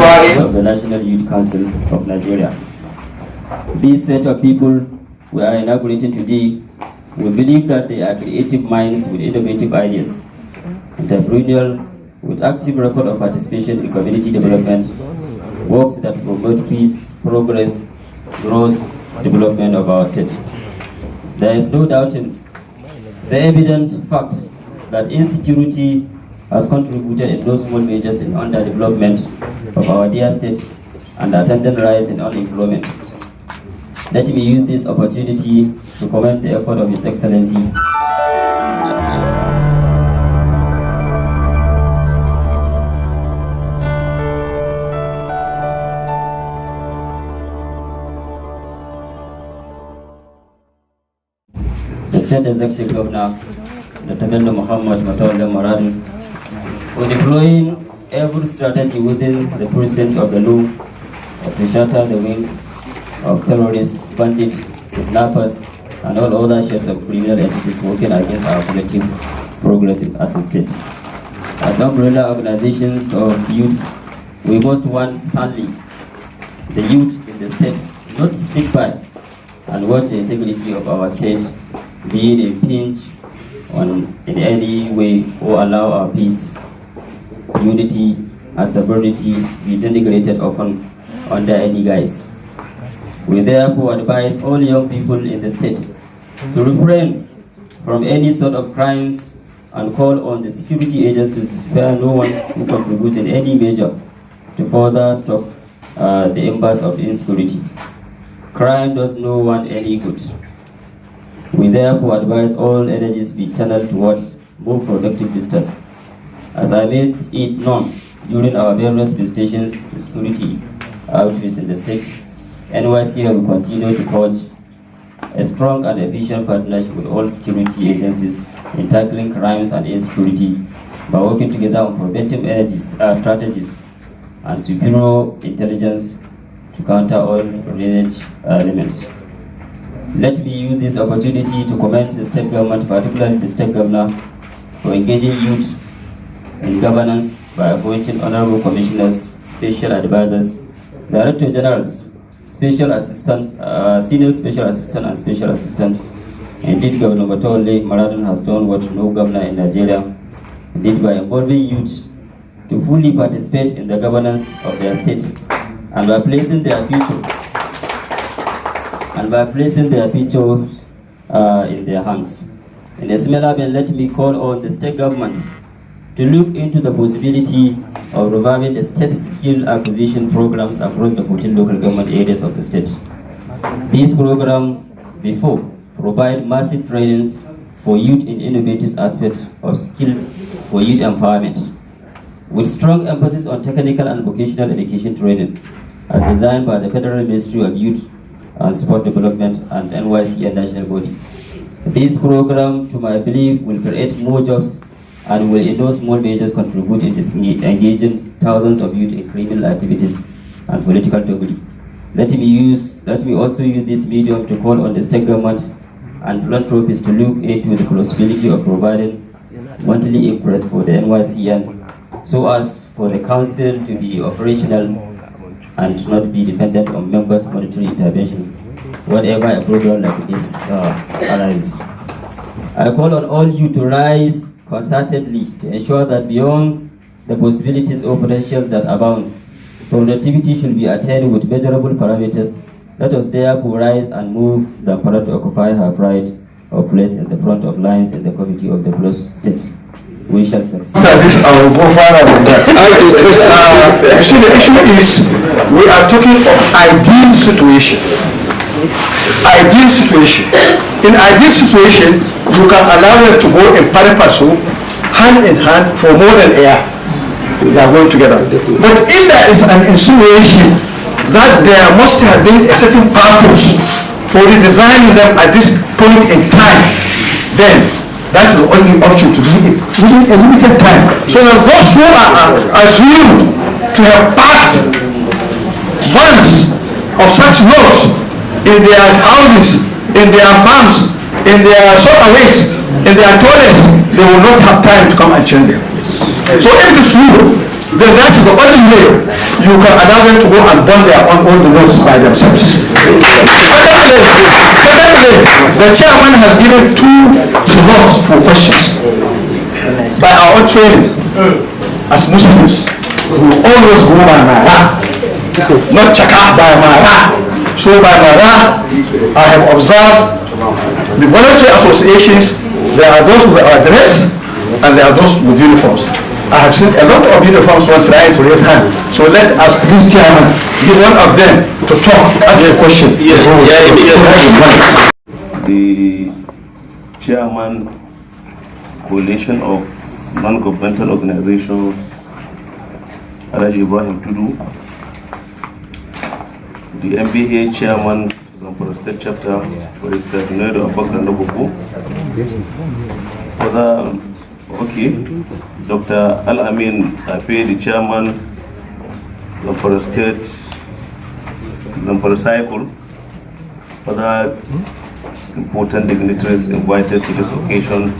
of the National Youth Council of Nigeria. This set of people we are inaugurating today, we believe that they are creative minds with innovative ideas, entrepreneurial, with active record of participation in community development, works that promote peace, progress, growth, development of our state. There is no doubting the evident fact that insecurity has contributed in no small measures in underdevelopment of our dear state and attendant rise in unemployment. Let me use this opportunity to commend the effort of His Excellency the State Executive Governor, Dr. Bello Muhammad Matawalla Maradun, for deploying every strategy within the precinct of the law to shatter the wings of terrorists, bandits, kidnappers, and all other shades of criminal entities working against our collective progress as a state. As umbrella organizations of youth, we must want sternly the youth in the state not to sit by and watch the integrity of our state being impinged on in any way or allow our peace, unity, and sovereignty be denigrated often under any guise. We therefore advise all young people in the state to refrain from any sort of crimes and call on the security agencies to spare no one who contributes in any measure to further stop the embers of insecurity. Crime does no one any good. We therefore advise all energies be channeled towards more productive visitors. As I made it known during our various visitations to security outfits in the state, NYCN will continue to forge a strong and efficient partnership with all security agencies in tackling crimes and insecurity by working together on preventive strategies and superior intelligence to counter all related elements. Let me use this opportunity to commend the state government, particularly the state governor, for engaging youth in governance by appointing honorable commissioners, special advisors, director generals, special assistants, senior special assistant, and special assistant. Indeed, Governor Matawalla Maradun has done what no governor in Nigeria did by involving youth to fully participate in the governance of their state and by placing their future in their hands. In a similar vein, let me call on the state government to look into the possibility of reviving the state skill acquisition programs across the 14 local government areas of the state. These programs before provide massive trainings for youth in innovative aspects of skills for youth empowerment, with strong emphasis on technical and vocational education training, as designed by the Federal Ministry of Youth and Sport Development and NYCN national body. This program, to my belief, will create more jobs and will in no small measures contribute in engaging thousands of youth in criminal activities and political debris. Let me also use this medium to call on the state government and philanthropists to look into the possibility of providing monthly impress for the NYCN so as for the council to be operational and not be dependent on members' monetary intervention whenever a program like this arrives. I call on all you to rise concertedly to ensure that beyond the possibilities or potentials that abound, productivity should be attained with measurable parameters. Let us therefore rise and move Zamfara to occupy her pride of place in the front of lines in the committee of the blessed state. We shall succeed. After this, I will go further than that. You see, the issue is we are talking of ideal situation. Ideal situation. In ideal situation, you can allow them to go in pari passu, hand in hand for more than a year. They are going together. But if there is an insinuation that there must have been a certain purpose for the designing them at this point in time, then that's the only option to do it within a limited time. So as those who are assumed to have packed vans of such loads in their houses, in their farms, in their soakaways, in their toilets, they will not have time to come and change them. So if it is true then that is the only way you can allow them to go and burn their own the roads by themselves. Secondly, the chairman has given 2 slots for questions. By our own training, as Muslims, we always go by Mara, not Chaka, by Mara. So by Mara, I have observed the voluntary associations. There are those with our dress and there are those with uniforms. I have seen a lot of uniforms one trying to raise hand. So let us please chairman give one of them to talk, ask a question. Yes. The chairman coalition of non-governmental organizations, Alaji Ibrahim Tudu, the MBA chairman, Zamfara State Chapter, Barrister Junaid Abakar, Dr. Al-Amin Tape, the chairman, Zamfara State, Zamfara Cycle, other important dignitaries invited to this occasion.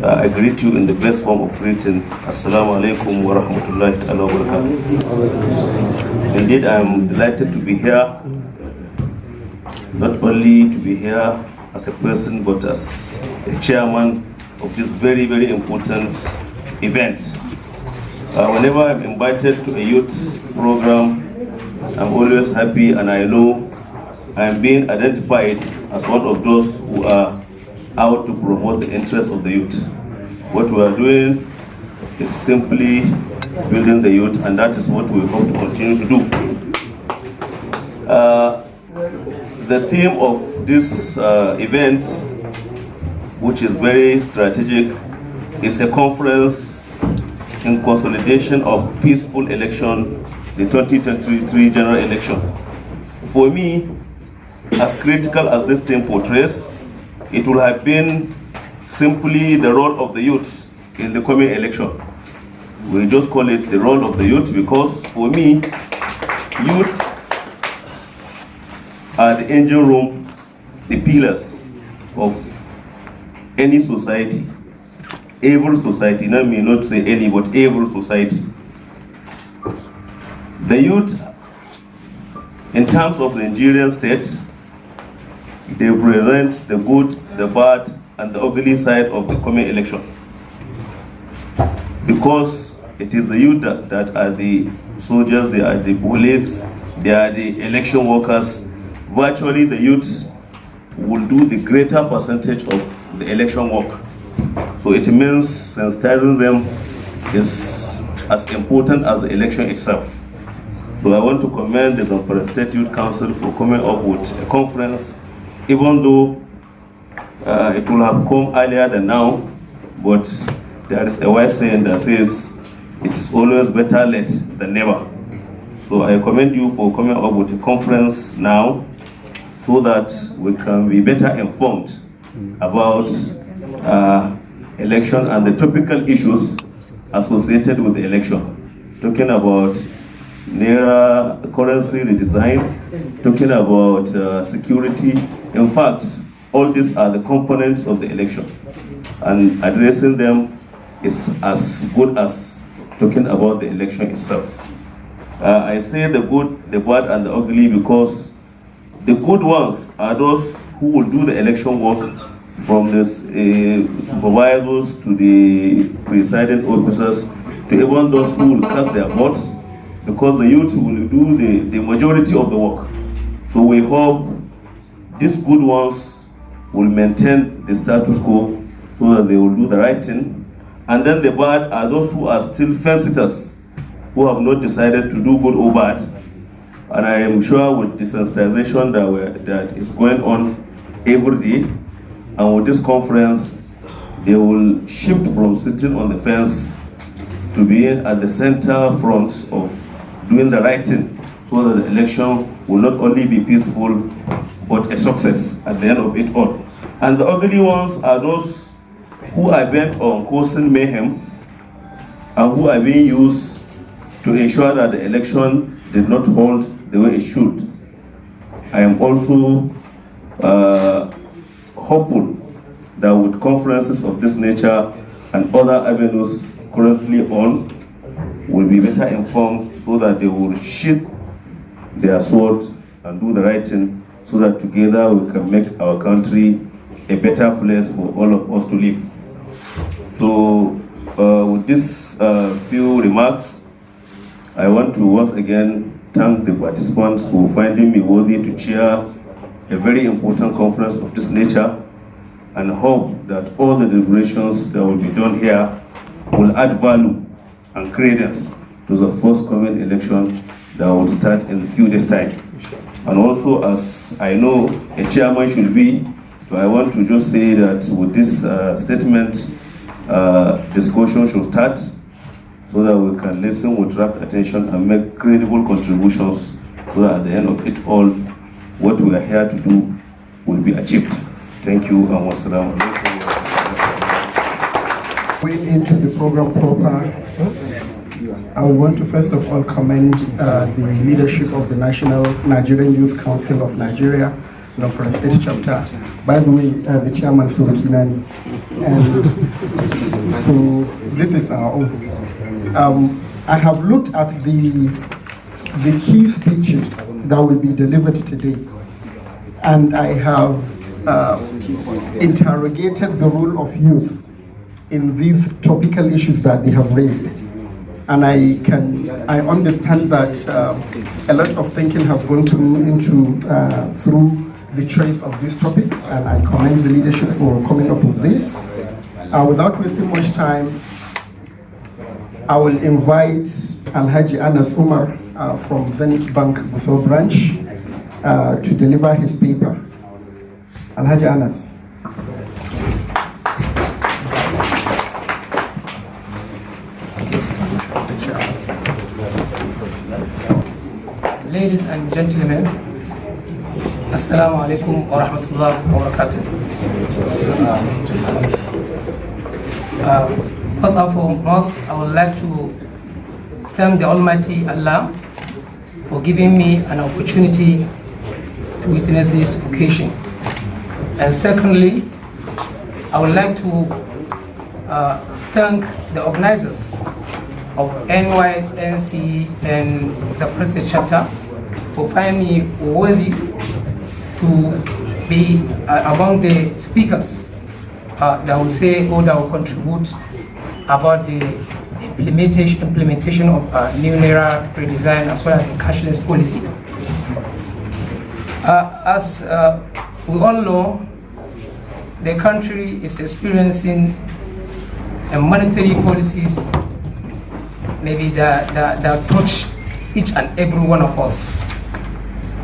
I greet you in the best form of greeting. Assalamu alaikum wa rahmatullahi wa barakatuh. Indeed, I am delighted to be here, not only to be here as a person, but as a chairman of this very, very important event. Whenever I'm invited to a youth program, I'm always happy, and I know I'm being identified as one of those who are out to promote the interests of the youth. What we are doing is simply building the youth, and that is what we hope to continue to do. The theme of this event, which is very strategic, is a conference in consolidation of peaceful election, the 2023 general election. For me, as critical as this theme portrays, it will have been simply the role of the youth in the coming election. We just call it the role of the youth because, for me, youth are the engine room, the pillars of any society, every society. Now, I may not say any, but every society. The youth, in terms of the Nigerian state, they represent the good, the bad, and the ugly side of the coming election. Because it is the youth that are the soldiers, they are the police, they are the election workers. Virtually, the youth will do the greater percentage of the election work. So it means sensitizing them is as important as the election itself. So I want to commend the Zamfara State Youth Council for coming up with a conference, even though it will have come earlier than now, but there is a wise saying that says it is always better late than never. So I commend you for coming up with a conference now so that we can be better informed about election and the topical issues associated with the election. Talking about Naira currency redesign, talking about security. In fact, all these are the components of the election, and addressing them is as good as talking about the election itself. I say the good, the bad, and the ugly because the good ones are those who will do the election work, from the supervisors to the presiding officers to even those who will cast their votes, because the youth will do the majority of the work. So we hope these good ones will maintain the status quo so that they will do the right thing. And then the bad are those who are still fence-sitters, who have not decided to do good or bad. And I am sure with the sensitization that is going on every day, and with this conference, they will shift from sitting on the fence to being at the center front of doing the right thing, so that the election will not only be peaceful, but a success at the end of it all. And the ugly ones are those who are bent on causing mayhem and who are being used to ensure that the election did not hold the way it should. I am also hopeful that with conferences of this nature and other avenues currently on, will be better informed so that they will sheath their sword and do the right thing so that together we can make our country a better place for all of us to live. So with these few remarks, I want to once again thank the participants for finding me worthy to chair a very important conference of this nature, and hope that all the deliberations that will be done here will add value and credence to the forthcoming election that will start in a few days' time. And also, as I know a chairman should be, so I want to just say that with this statement, discussion should start so that we can listen with rapt attention and make credible contributions so that at the end of it all, what we are here to do will be achieved. Thank you and wassalamu alaikum. Going into the program proper, I would want to first of all commend the leadership of the National Nigerian Youth Council of Nigeria, from State Chapter. By the way, the chairman Surukinani. And so this is our own. I have looked at the key speeches that will be delivered today, and I have interrogated the role of youth in these topical issues that they have raised. And I understand that a lot of thinking has gone through the choice of these topics, and I commend the leadership for coming up with this. Without wasting much time, I will invite Alhaji Anas Umar from Zenith Bank Gusau branch to deliver his paper. Alhaji Anas. Ladies and gentlemen, Assalamu alaikum wa rahmatullahi wa barakatuh. First and foremost, I would like to thank the Almighty Allah for giving me an opportunity to witness this occasion. And secondly, I would like to thank the organizers of NYCN and the Prestige chapter for finding me worthy to be among the speakers that will say or that will contribute about the implementation of new NERA redesign as well as the cashless policy. As we all know, the country is experiencing a monetary policies maybe that touch each and every one of us,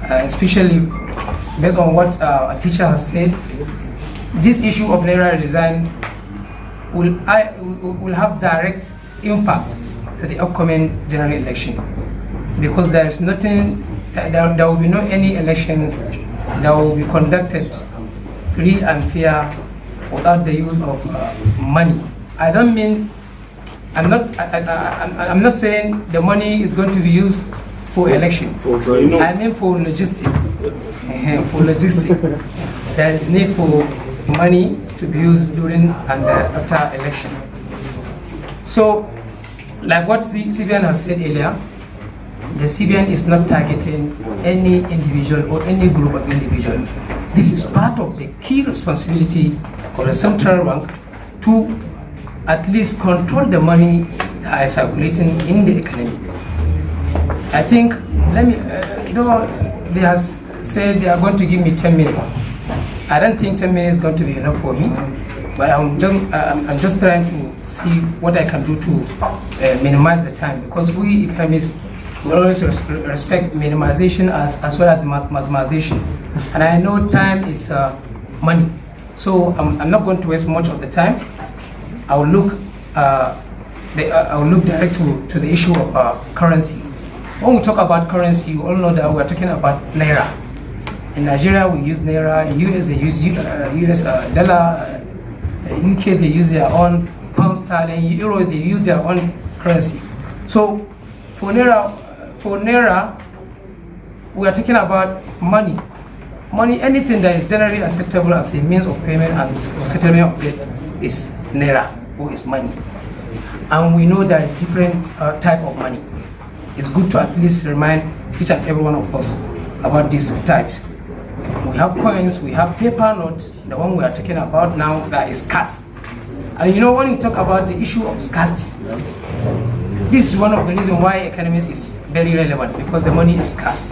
especially based on what a teacher has said. This issue of NERA redesign will have direct impact to the upcoming general election, because there is nothing, there will be no any election that will be conducted free and fair without the use of money. I don't mean, I'm not saying the money is going to be used for election. I mean for logistics. For logistics, there is need for money to be used during and after election. So, like what CBN has said earlier, the CBN is not targeting any individual or any group of individuals. This is part of the key responsibility of the central bank to at least control the money that is circulating in the economy. I think, though they have said they are going to give me 10 minutes, I don't think 10 minutes is going to be enough for me, but I'm just trying to see what I can do to minimize the time, because we economists will always respect minimization as well as maximization, and I know time is money, so I'm not going to waste much of the time. I will look direct to the issue of currency. When we talk about currency, you all know that we are talking about NERA. In Nigeria, we use NERA. In US, they use US dollar. UK, they use their own pound sterling. Euro, they use their own currency. So for NERA, we are talking about money. Money, anything that is generally acceptable as a means of payment and settlement of debt is NERA, or is money. and we know there is different type of money. It's good to at least remind each and every one of us about this type. We have coins, we have paper notes, the one we are talking about now that is scarce. And you know, when you talk about the issue of scarcity, this is one of the reasons why economics is very relevant, because the money is scarce,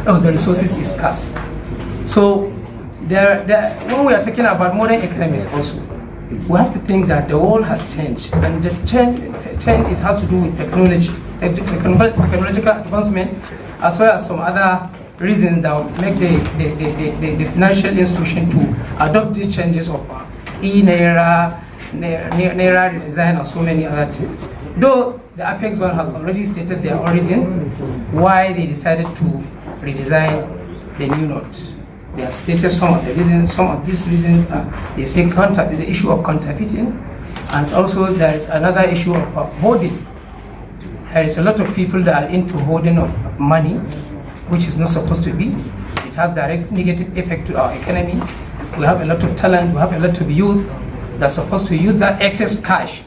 or the resources is scarce. So when we are talking about modern economics also, we have to think that the world has changed, and the change has to do with technology, technological advancement, as well as some other reasons that will make the financial institution to adopt these changes of e-naira, naira design, and so many other things. Though the Apex Bank has already stated their origin, why they decided to redesign the new note. They have stated some of the reasons. Some of these reasons are, they say, the issue of counterfeiting, and also there is another issue of hoarding. There is a lot of people that are into hoarding of money, which is not supposed to be. It has direct negative effect to our economy. We have a lot of talent, we have a lot of youth that's supposed to use that excess cash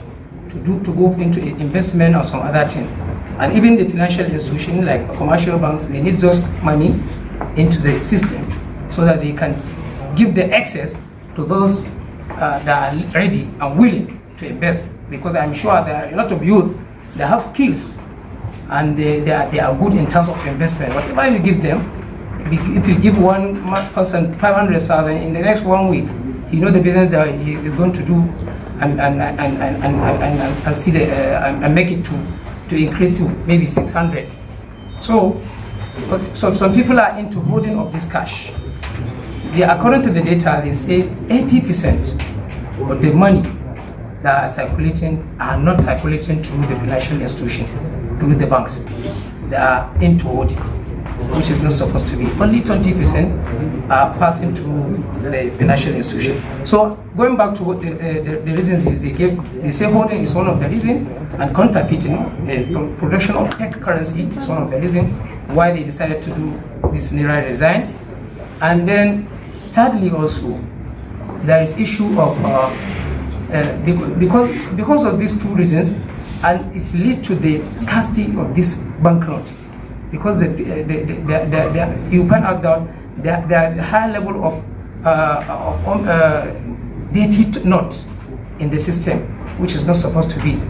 to go into investment or some other thing. And even the financial institution like commercial banks, they need those money into the system so that they can give the access to those that are ready and willing to invest. Because I'm sure there are a lot of youth that have skills and they are good in terms of investment. Whatever you give them, if you give one person 500,000 in the next 1 week, you know the business that he is going to do and see and make it to increase to maybe 600. So some people are into holding of this cash. According to the data, they say 80% of the money that are circulating are not circulating through the financial institution, through the banks. They are into holding, which is not supposed to be. Only 20% are passing through the financial institution. So going back to what the reasons is they say holding is one of the reasons, and counterfeiting, production of fake currency is one of the reasons why they decided to do this naira design. And then thirdly also, there is issue of because of these two reasons, and it's lead to the scarcity of this banknote. Because you find out that there is a high level of dated notes in the system, which is not supposed to be.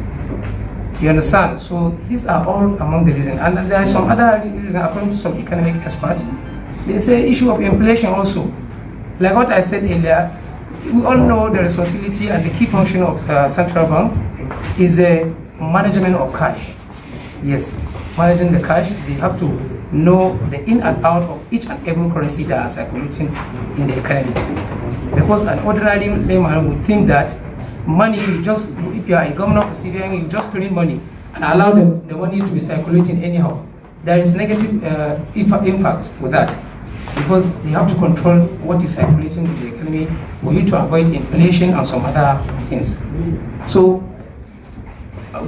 You understand? So these are all among the reasons. And there are some other reasons according to some economic experts. They say issue of inflation also. Like what I said earlier, we all know the responsibility and the key function of central bank is a management of cash. Yes, managing the cash, they have to know the in and out of each and every currency that are circulating in the economy. Because an ordinary layman would think that money, if you are a governor of CBN, you just print money and allow the money to be circulating anyhow. There is negative impact with that, because they have to control what is circulating in the economy for you to avoid inflation and some other things. So,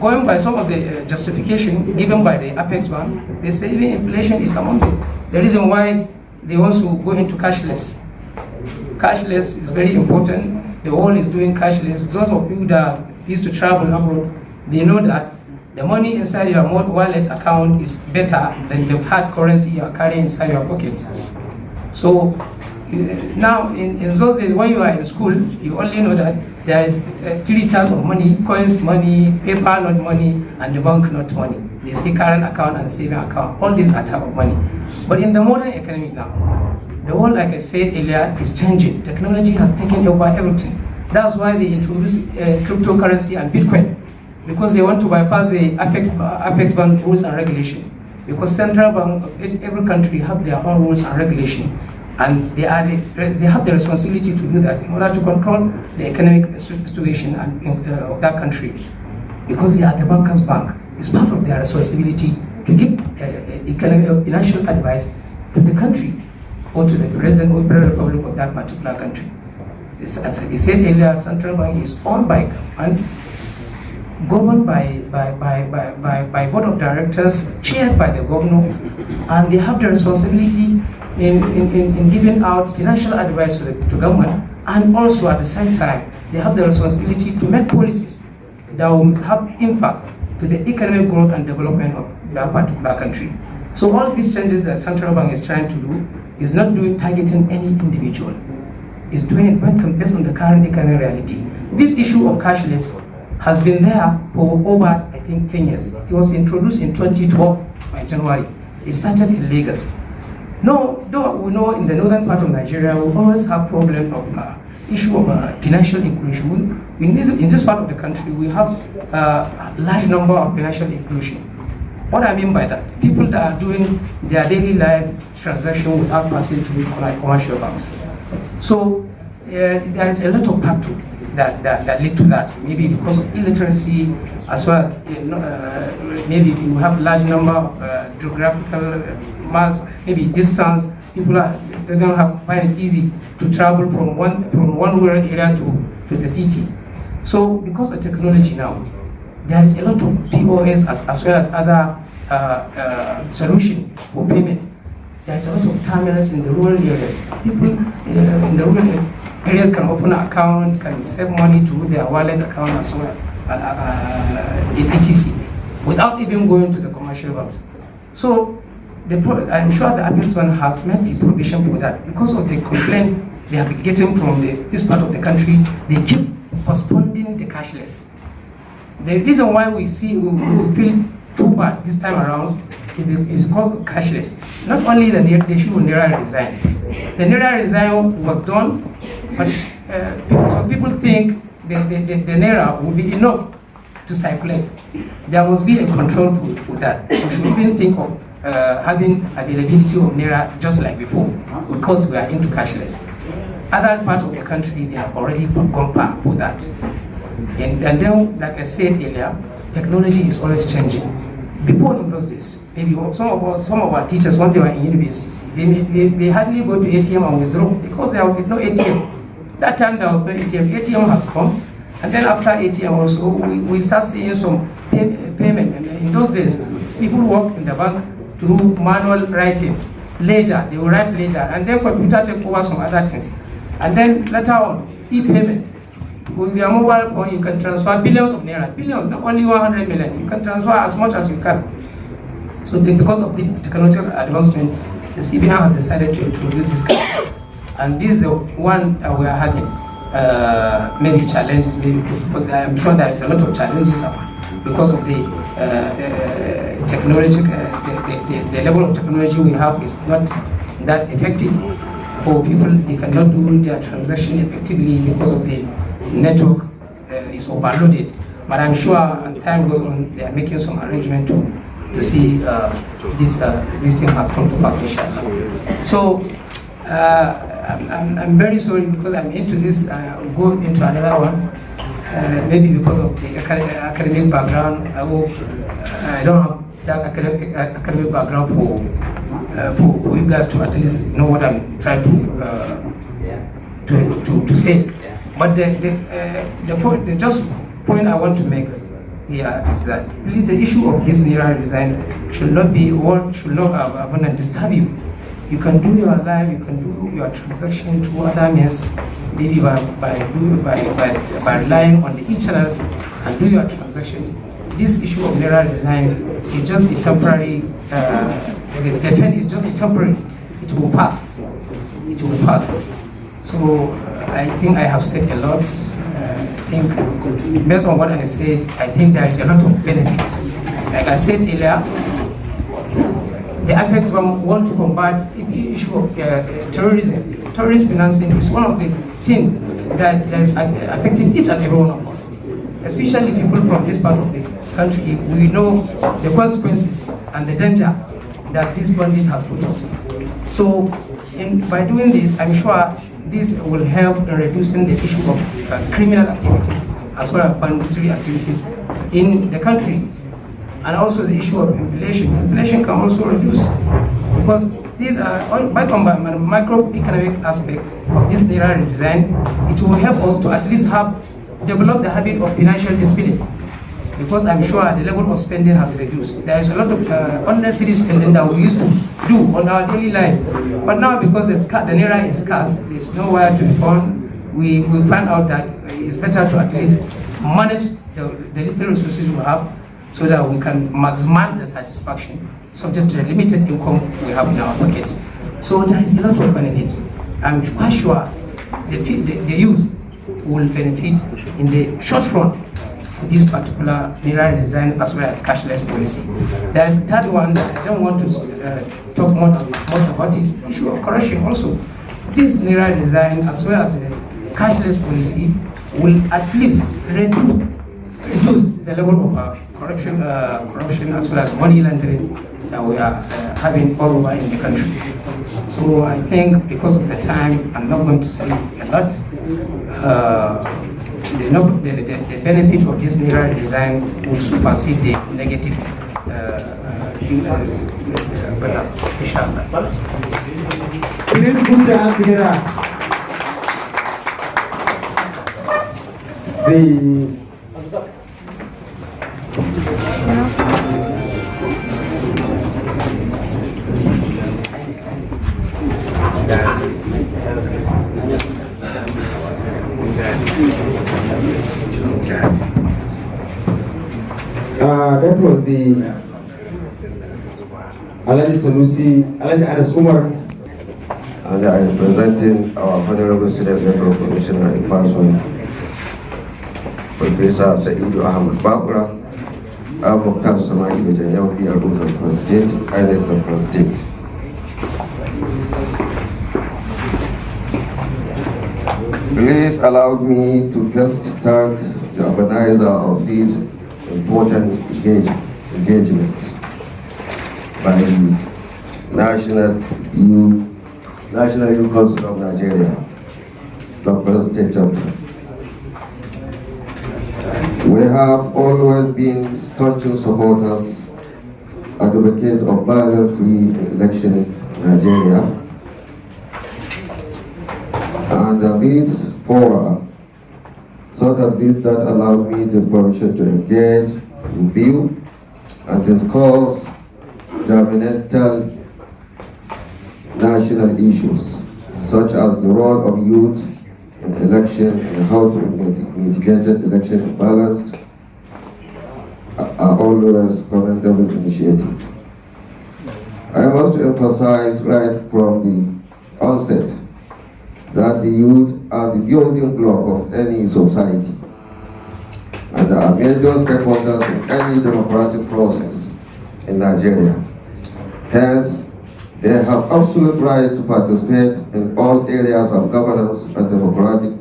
going by some of the justification given by the Apex Bank, they say even inflation is among the reason why they want to go into cashless. Cashless is very important. The world is doing cashless. Those of you that used to travel abroad, they know that the money inside your wallet account is better than the hard currency you are carrying inside your pocket. So now in those days when you are in school, you only know that there is 3 types of money: coins money, paper note money, and the bank note money. They say current account and saving account. All these are type of money. But in the modern economy now, the world, like I said earlier, is changing. Technology has taken over everything. That's why they introduced cryptocurrency and Bitcoin, because they want to bypass the Apex Bank rules and regulation. Because central bank of every country have their own rules and regulation, and they have the responsibility to do that in order to control the economic situation of that country. Because they are the bankers' bank, it's part of their responsibility to give economic financial advice to the country or to the president or republic of that particular country. As I said earlier, central bank is owned by government, governed by board of directors, chaired by the governor, and they have the responsibility in giving out financial advice to government, and also at the same time they have the responsibility to make policies that will have impact to the economic growth and development of that particular country. So all these changes that central bank is trying to do is not doing targeting any individual. It's doing it based on the current economic reality. This issue of cashless has been there for over, I think, 10 years. It was introduced in 2012 by January. It started in Lagos. No, though we know in the northern part of Nigeria, we always have problem of issue of financial inclusion. In this part of the country, we have a large number of financial inclusion. What I mean by that, people that are doing their daily life transaction without passing through commercial banks. So there is a lot of factors that lead to that. Maybe because of illiteracy, as well as maybe we have large number of geographical mass, maybe distance. People they don't find it easy to travel from one rural area to the city. So because of technology now, there is a lot of POS as well as other solution for payment. There is a lot of terminals in the rural areas. People in the rural areas can open an account, can save money to their wallet account and so on, in etc. without even going to the commercial banks. So I'm sure the Apex One has made a provision for that. Because of the complaint they have been getting from this part of the country, they keep postponing the cashless. The reason why we feel too bad this time around is because of cashless. Not only the issue of Naira resign. The Naira resign was done, but some people think the Naira will be enough to circulate. There must be a control for that. We should even think of having availability of Naira just like before, because we are into cashless. Other parts of the country, they have already gone back for that. And then, like I said earlier, technology is always changing. Before in those days, maybe some of our teachers, when they were in universities, they hardly go to ATM and withdraw because there was no ATM. That time there was no ATM. ATM has come, and then after ATM also, we start seeing some payment. And in those days, people work in the bank through manual writing, ledger. They will write ledger, and then computer take over some other things. And then later on, e-payment. With your mobile phone, you can transfer billions of naira, billions, not only 100 million. You can transfer as much as you can. So because of this technological advancement, the CBN has decided to introduce this kind. And this is the one that we are having many challenges, maybe because I am sure there is a lot of challenges because of the technology, the level of technology we have is not that effective. For people, they cannot do their transaction effectively because of the network is overloaded. But I'm sure as time goes on, they are making some arrangement to see this thing has come to pass, inshallah. So I'm very sorry because I'm into this. I'll go into another one. Maybe because of the academic background, I don't have that academic background for you guys to at least know what I'm trying to say. But the just point I want to make here is that please, the issue of this Naira design should not have disturb you. You can do your life, you can do your transaction through other means, maybe by relying on the e-channels and do your transaction. This issue of Naira design is just a temporary, the defense is just a temporary, it will pass. It will pass. So I think I have said a lot. I think based on what I said, I think there is a lot of benefits. Like I said earlier, the Apex want to combat the issue of terrorism. Terrorist financing is one of the things that is affecting each and every one of us. Especially people from this part of the country, we know the consequences and the danger that this bandit has put us. So by doing this, I'm sure this will help in reducing the issue of criminal activities as well as banditry activities in the country. And also the issue of inflation. Inflation can also reduce because these are based on the microeconomic aspect of this Naira design. It will help us to at least develop the habit of financial discipline, because I'm sure the level of spending has reduced. There is a lot of unnecessary spending that we used to do on our daily life, but now because the Naira is scarce, there's nowhere to be found. We find out that it's better to at least manage the little resources we have so that we can maximize the satisfaction subject to the limited income we have in our pockets. So there is a lot of benefit. I'm quite sure the youth will benefit in the short run with this particular mineral design as well as cashless policy. There is a third one that I don't want to talk much about it, issue of corruption also. This mineral design as well as the cashless policy will at least reduce the level of corruption as well as money laundering that we are having all over in the country. So I think because of the time, I'm not going to say a lot. The benefit of this mineral design will supersede the negative inshallah. Please put your hands together. That was the Alaji Sanusi, Alaji Anas Umar. And I am presenting our Honorable Senate Letter of Commissioner in person, Professor Saidu Ahmad Bakra, Mukhtar Samail Janyaw, PRO of State, INEC of State. Please allow me to first thank the organizer of these important engagements by the National Youth Council of Nigeria, Zamfara State Chapter. We have always been staunch supporters, advocates of violence-free election in Nigeria. And these fora, that allowed me the permission to engage, review, and discuss governmental national issues, such as the role of youth in election and how to mitigate election imbalance, are always commendable initiatives. I must emphasize right from the onset that the youth are the building block of any society and are major stakeholders in any democratic process in Nigeria. Hence, they have absolute right to participate in all areas of governance and democratic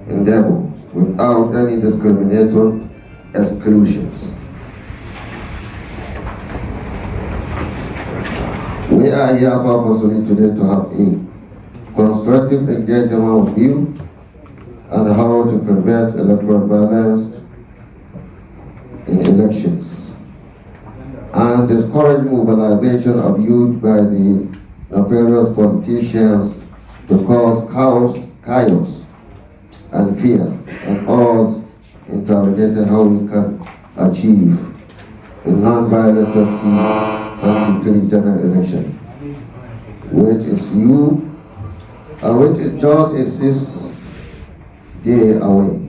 endeavor without any discriminatory exclusions. We are here purposely today to have a constructive engagement with you and how to prevent electoral violence in elections and discourage mobilization of youth by the nefarious politicians to cause chaos and fear, and all interrogating how we can achieve a non-violent 2023 general election, which is just a 6 day away.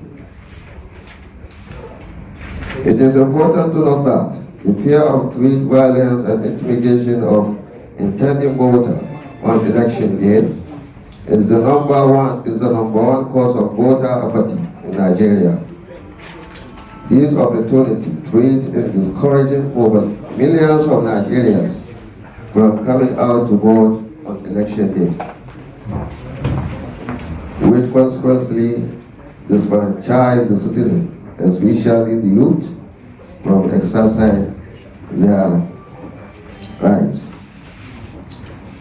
It is important to note that the fear of threat, violence, and intimidation of intending voter on election day is the number one cause of voter apathy in Nigeria. This opportunity threats in discouraging over millions of Nigerians from coming out to vote on election day, which consequently disenfranchise the citizen, especially the youth, from exercising their rights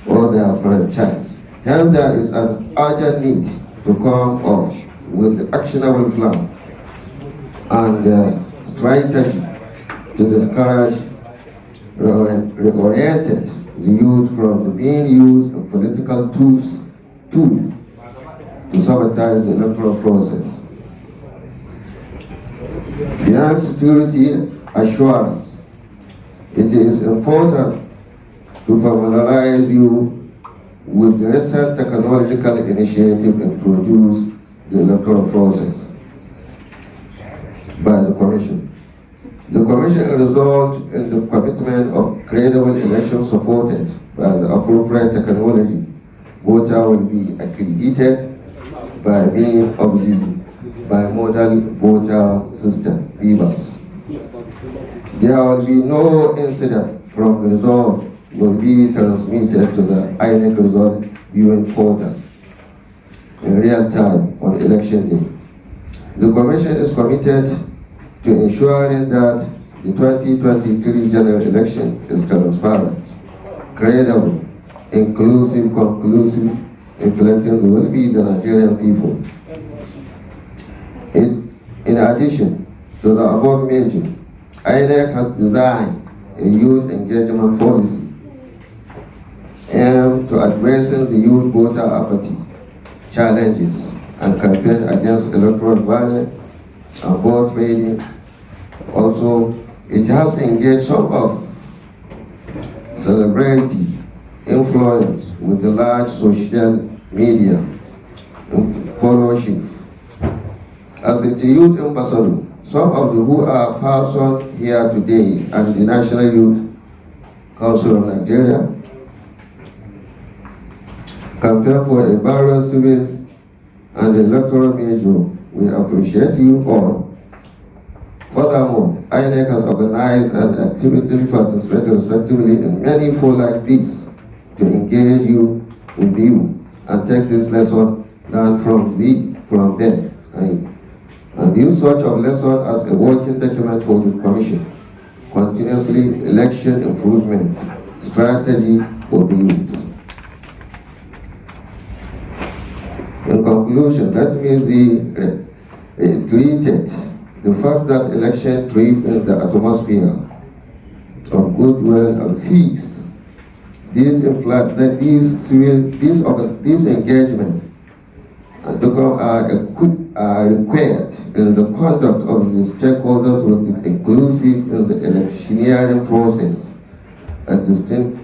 or their franchise. Hence, there is an urgent need to come up with actionable plan and strategy to discourage reoriented the youth from being used as political tool to sabotage the electoral process. Beyond security assurance, it is important to familiarize you with the recent technological initiative introduced in the electoral process. by the Commission. The Commission resulted in the commitment of credible elections supported by the appropriate technology. Voter will be accredited by means of the bimodal voter system, BVAS. There will be no incident from the result will be transmitted to the INEC result viewing portal in real time on election day. The Commission is committed to ensuring that the 2023 general election is transparent, credible, inclusive, conclusive, reflecting the will-be the Nigerian people. In addition to the above mentioned, INEC has designed a youth engagement policy aimed to addressing the youth voter apathy challenges and campaign against electoral violence and vote trading. Also, it has engaged some of celebrity influence with the large social media followership. As a youth ambassador, some of the who are present here today and the National Youth Council of Nigeria campaign for a vibrant civil and electoral measure. We appreciate you all. Furthermore, INEC has organized and actively participated respectively in many forums like this to engage you with you and take this lesson learned from them and use such of lesson as a working document for the Commission. Continuously election improvement strategy for the youth. In conclusion, let me reiterate the fact that election thrive in the atmosphere of goodwill and peace. These imply that these engagement are required in the conduct of the stakeholders with the inclusive in the electioneering process, a distinctive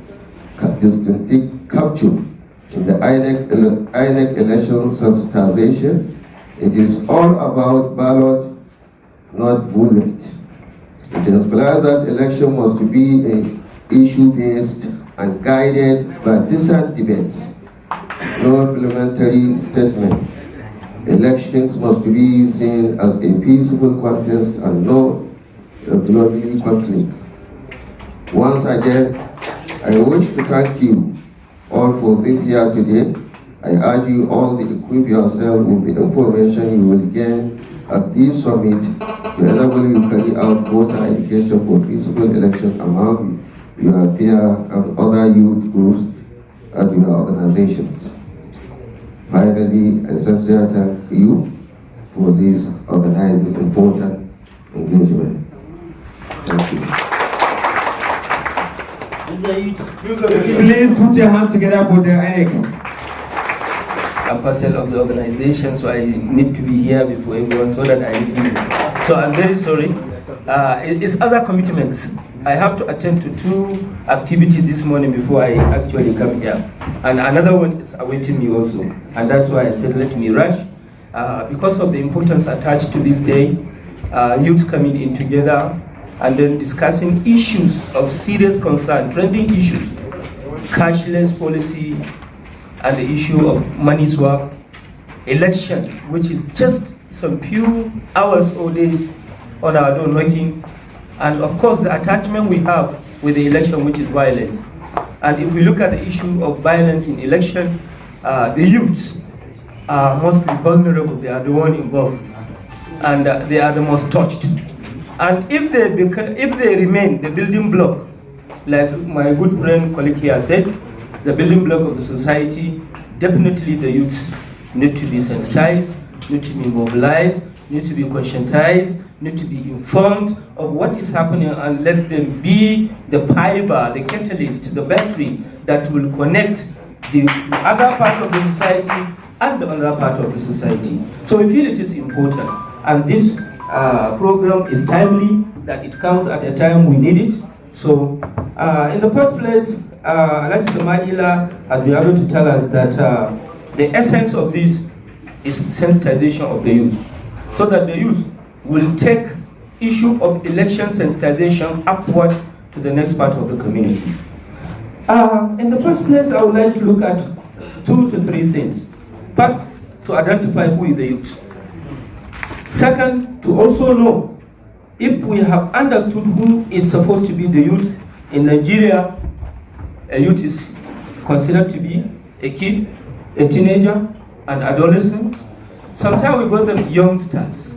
capture in the INEC election sensitization. It is all about ballot, not bullet. It implies that election must be issue-based and guided by decent debates, no parliamentary statement. Elections must be seen as a peaceful contest and no bloody conflict. Once again, I wish to thank you all for being here today. I urge you all to equip yourself with the information you will gain at this summit to enable you carry out voter education for peaceful election among your peers and other youth groups at your organizations. Finally, I sincerely thank you for this organized important engagement. Thank you. Please put your hands together for the INEC. I'm person of the organization, so I need to be here before everyone so that I listen. So I'm very sorry. It's other commitments. I have to attend to 2 activities this morning before I actually come here. And another one is awaiting me also. And that's why I said let me rush. Because of the importance attached to this day, youth coming in together and then discussing issues of serious concern, trending issues, cashless policy, and the issue of money swap, election, which is just some few hours or days on our door knocking, and of course the attachment we have with the election, which is violence. And if we look at the issue of violence in election, the youths are mostly vulnerable. They are the one involved, and they are the most touched. And if they remain the building block, like my good friend colleague here said, the building block of the society, definitely the youth need to be sensitized, need to be mobilized, need to be conscientized, need to be informed of what is happening, and let them be the fiber, the catalyst, the battery that will connect the other part of the society and the other part of the society. So we feel it is important, and this program is timely, that it comes at a time we need it. So in the first place, Alhaji Samadila has been able to tell us that the essence of this is sensitization of the youth, so that the youth will take issue of election sensitization upward to the next part of the community. In the first place, I would like to look at 2 to 3 things. First, to identify who is the youth. Second, to also know if we have understood who is supposed to be the youth. In Nigeria, a youth is considered to be a kid, a teenager, an adolescent. Sometimes we call them youngsters.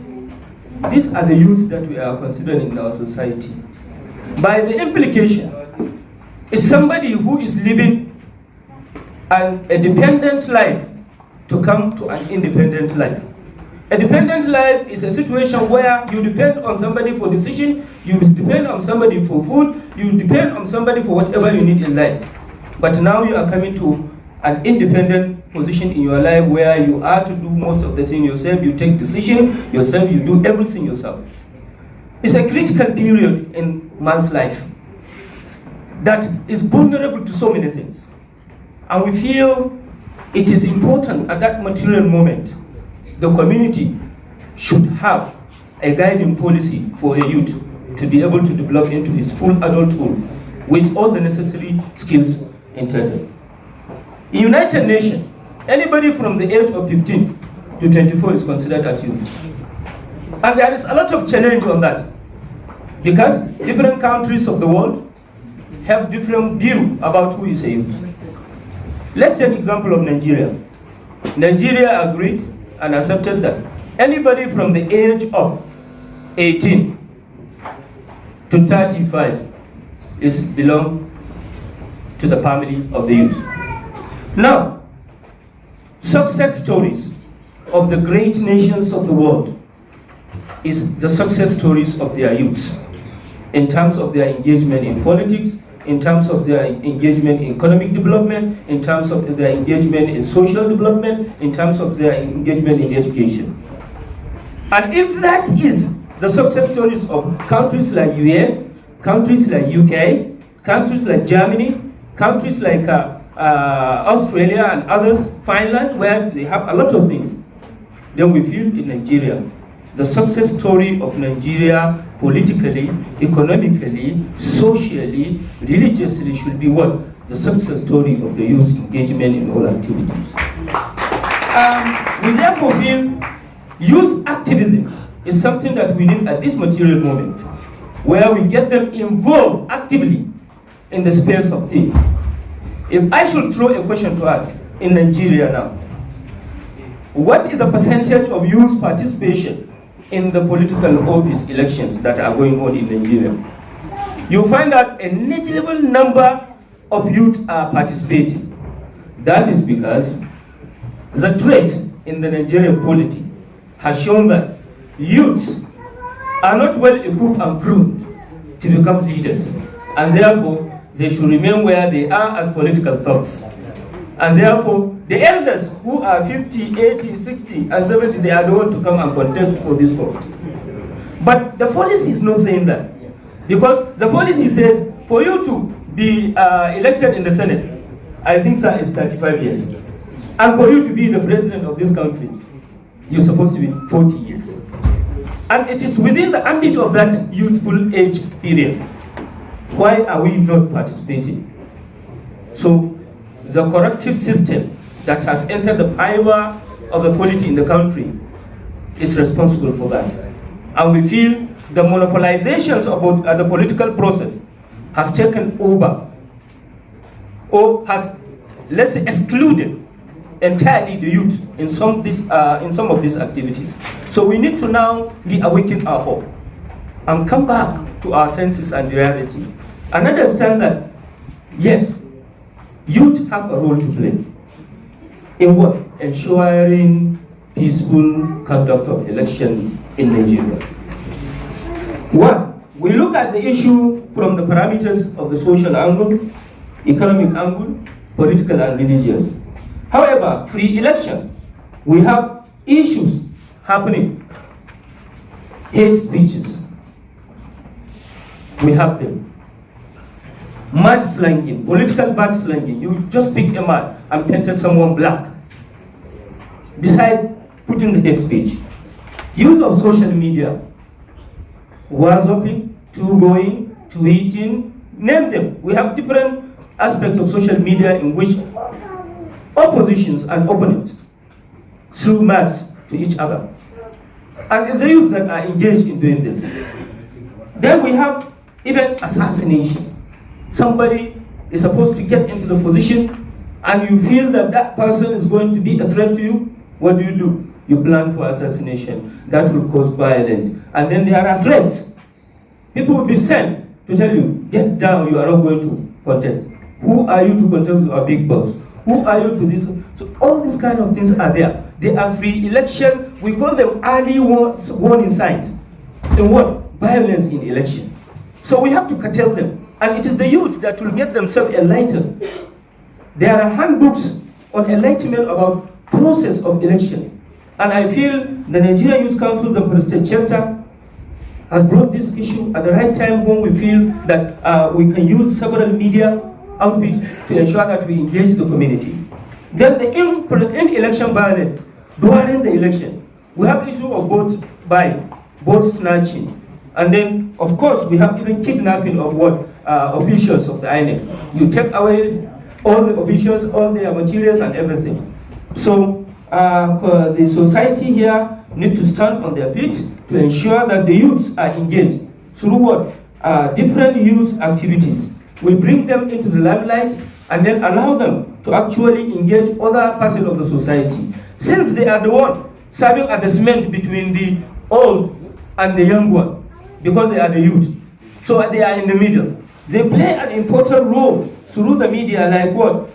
These are the youths that we are considering in our society. By the implication, it's somebody who is living a dependent life to come to an independent life. A dependent life is a situation where you depend on somebody for decision, you depend on somebody for food, you depend on somebody for whatever you need in life. But now you are coming to an independent position in your life where you are to do most of the things yourself, you take decision yourself, you do everything yourself. It's a critical period in man's life that is vulnerable to so many things. And we feel it is important at that material moment, the community should have a guiding policy for a youth to be able to develop into his full adulthood with all the necessary skills intended. In United Nations, anybody from the age of 15 to 24 is considered as youth. And there is a lot of challenge on that, because different countries of the world have different view about who is a youth. Let's take example of Nigeria. Nigeria agreed and accepted that anybody from the age of 18 to 35 is belong to the family of the youth. Now, success stories of the great nations of the world is the success stories of their youths in terms of their engagement in politics, in terms of their engagement in economic development, in terms of their engagement in social development, in terms of their engagement in education. And if that is the success stories of countries like US, countries like UK, countries like Germany, countries like Australia and others, Finland, where they have a lot of things, then we feel in Nigeria, the success story of Nigeria politically, economically, socially, religiously should be what? The success story of the youth engagement in all activities. We therefore feel youth activism is something that we need at this material moment, where we get them involved actively in the space of things. If I should throw a question to us in Nigeria now, what is the percentage of youth participation in the political office elections that are going on in Nigeria? You find that a negligible number of youth are participating. That is because the trait in the Nigerian polity has shown that youths are not well equipped and groomed to become leaders, and therefore they should remain where they are as political thugs. And therefore, the elders who are 50, 80, 60, and 70, they are the ones to come and contest for this post. But the policy is not saying that. Because the policy says, for you to be elected in the Senate, I think, sir, is 35 years. And for you to be the president of this country, you're supposed to be 40 years. And it is within the ambit of that youthful age period. Why are we not participating? So, the corrective system that has entered the fiber of the polity in the country is responsible for that. And we feel the monopolizations of the political process has taken over, or has, let's say, excluded entirely the youth in some of these activities. So we need to now reawaken our hope and come back to our senses and reality and understand that, yes, youth have a role to play in what? Ensuring peaceful conduct of election in Nigeria. One, we look at the issue from the parameters of the social angle, economic angle, political and religious. However, free election, we have issues happening. Hate speeches, we have them. Mud slanging, political bad slanging. You just pick a mud and painted someone black. Besides putting the hate speech, use of social media, WhatsApping, going, tweeting, name them. We have different aspects of social media in which oppositions and opponents threw maths to each other. And it's the youth that are engaged in doing this. Then we have even assassination. Somebody is supposed to get into the position and you feel that that person is going to be a threat to you. What do? You plan for assassination. That will cause violence. And then there are threats. People will be sent to tell you, get down, you are not going to contest. Who are you to contest with our big boss? Who are you to this? So all these kind of things are there. They are free election. We call them early warning signs. In what? Violence in election. So we have to curtail them. And it is the youth that will get themselves enlightened. There are handbooks on enlightenment about process of election. And I feel the Nigerian Youth Council, the State chapter, has brought this issue at the right time when we feel that we can use several media outreach to ensure that we engage the community. Then the in-election violence during the election. We have issue of vote buying, vote snatching. And then, of course, we have even kidnapping of what? Officials of the INEC. You take away all the officials, all their materials and everything. So the society here need to stand on their feet to ensure that the youths are engaged through what? Different youth activities. We bring them into the limelight and then allow them to actually engage other parts of the society. Since they are the one serving as the cement between the old and the young one, because they are the youth. So they are in the middle. They play an important role through the media like what?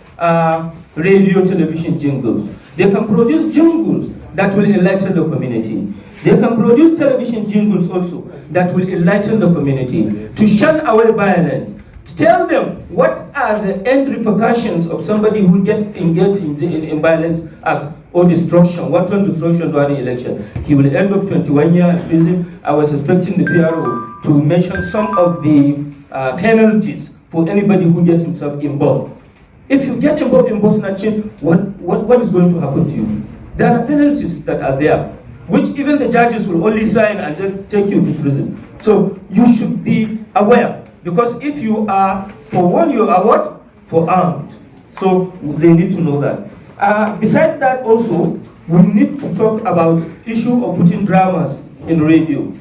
Radio, television jingles. They can produce jingles that will enlighten the community. They can produce television jingles also that will enlighten the community, to shun away violence, to tell them what are the end repercussions of somebody who gets engaged in violence act or destruction, wanton destruction during election. He will end up 21 years in prison. I was expecting the PRO to mention some of the penalties for anybody who gets himself involved. If you get involved in vote snatching, what is going to happen to you? There are penalties that are there, which even the judges will only sign and then take you to prison. So you should be aware, because if you are for one, you are what? For armed. So they need to know that. Besides that also, we need to talk about issue of putting dramas in radio.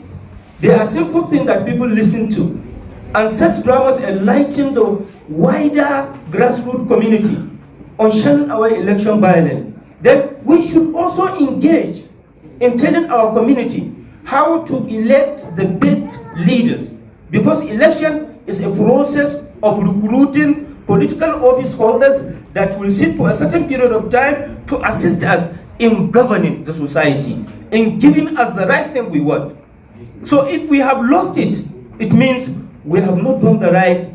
They are simple things that people listen to. And such dramas enlighten the wider grassroots community on shunning our election violence. Then we should also engage in telling our community how to elect the best leaders. Because election is a process of recruiting political office holders that will sit for a certain period of time to assist us in governing the society, in giving us the right thing we want. So if we have lost it, it means we have not done the right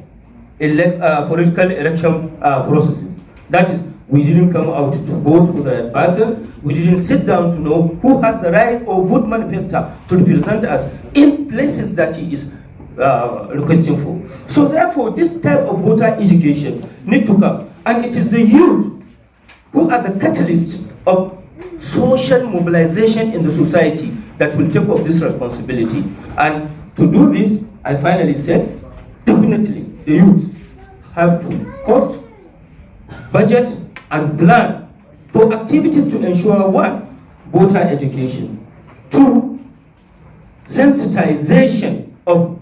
political election processes. That is, we didn't come out to vote for the right person. We didn't sit down to know who has the right or good manifesto to represent us in places that he is requesting for. So therefore, this type of voter education need to come. And it is the youth who are the catalysts of social mobilization in the society that will take up this responsibility. And to do this, I finally said, definitely the youth have to cost, budget, and plan for activities to ensure one, voter education, two, sensitization of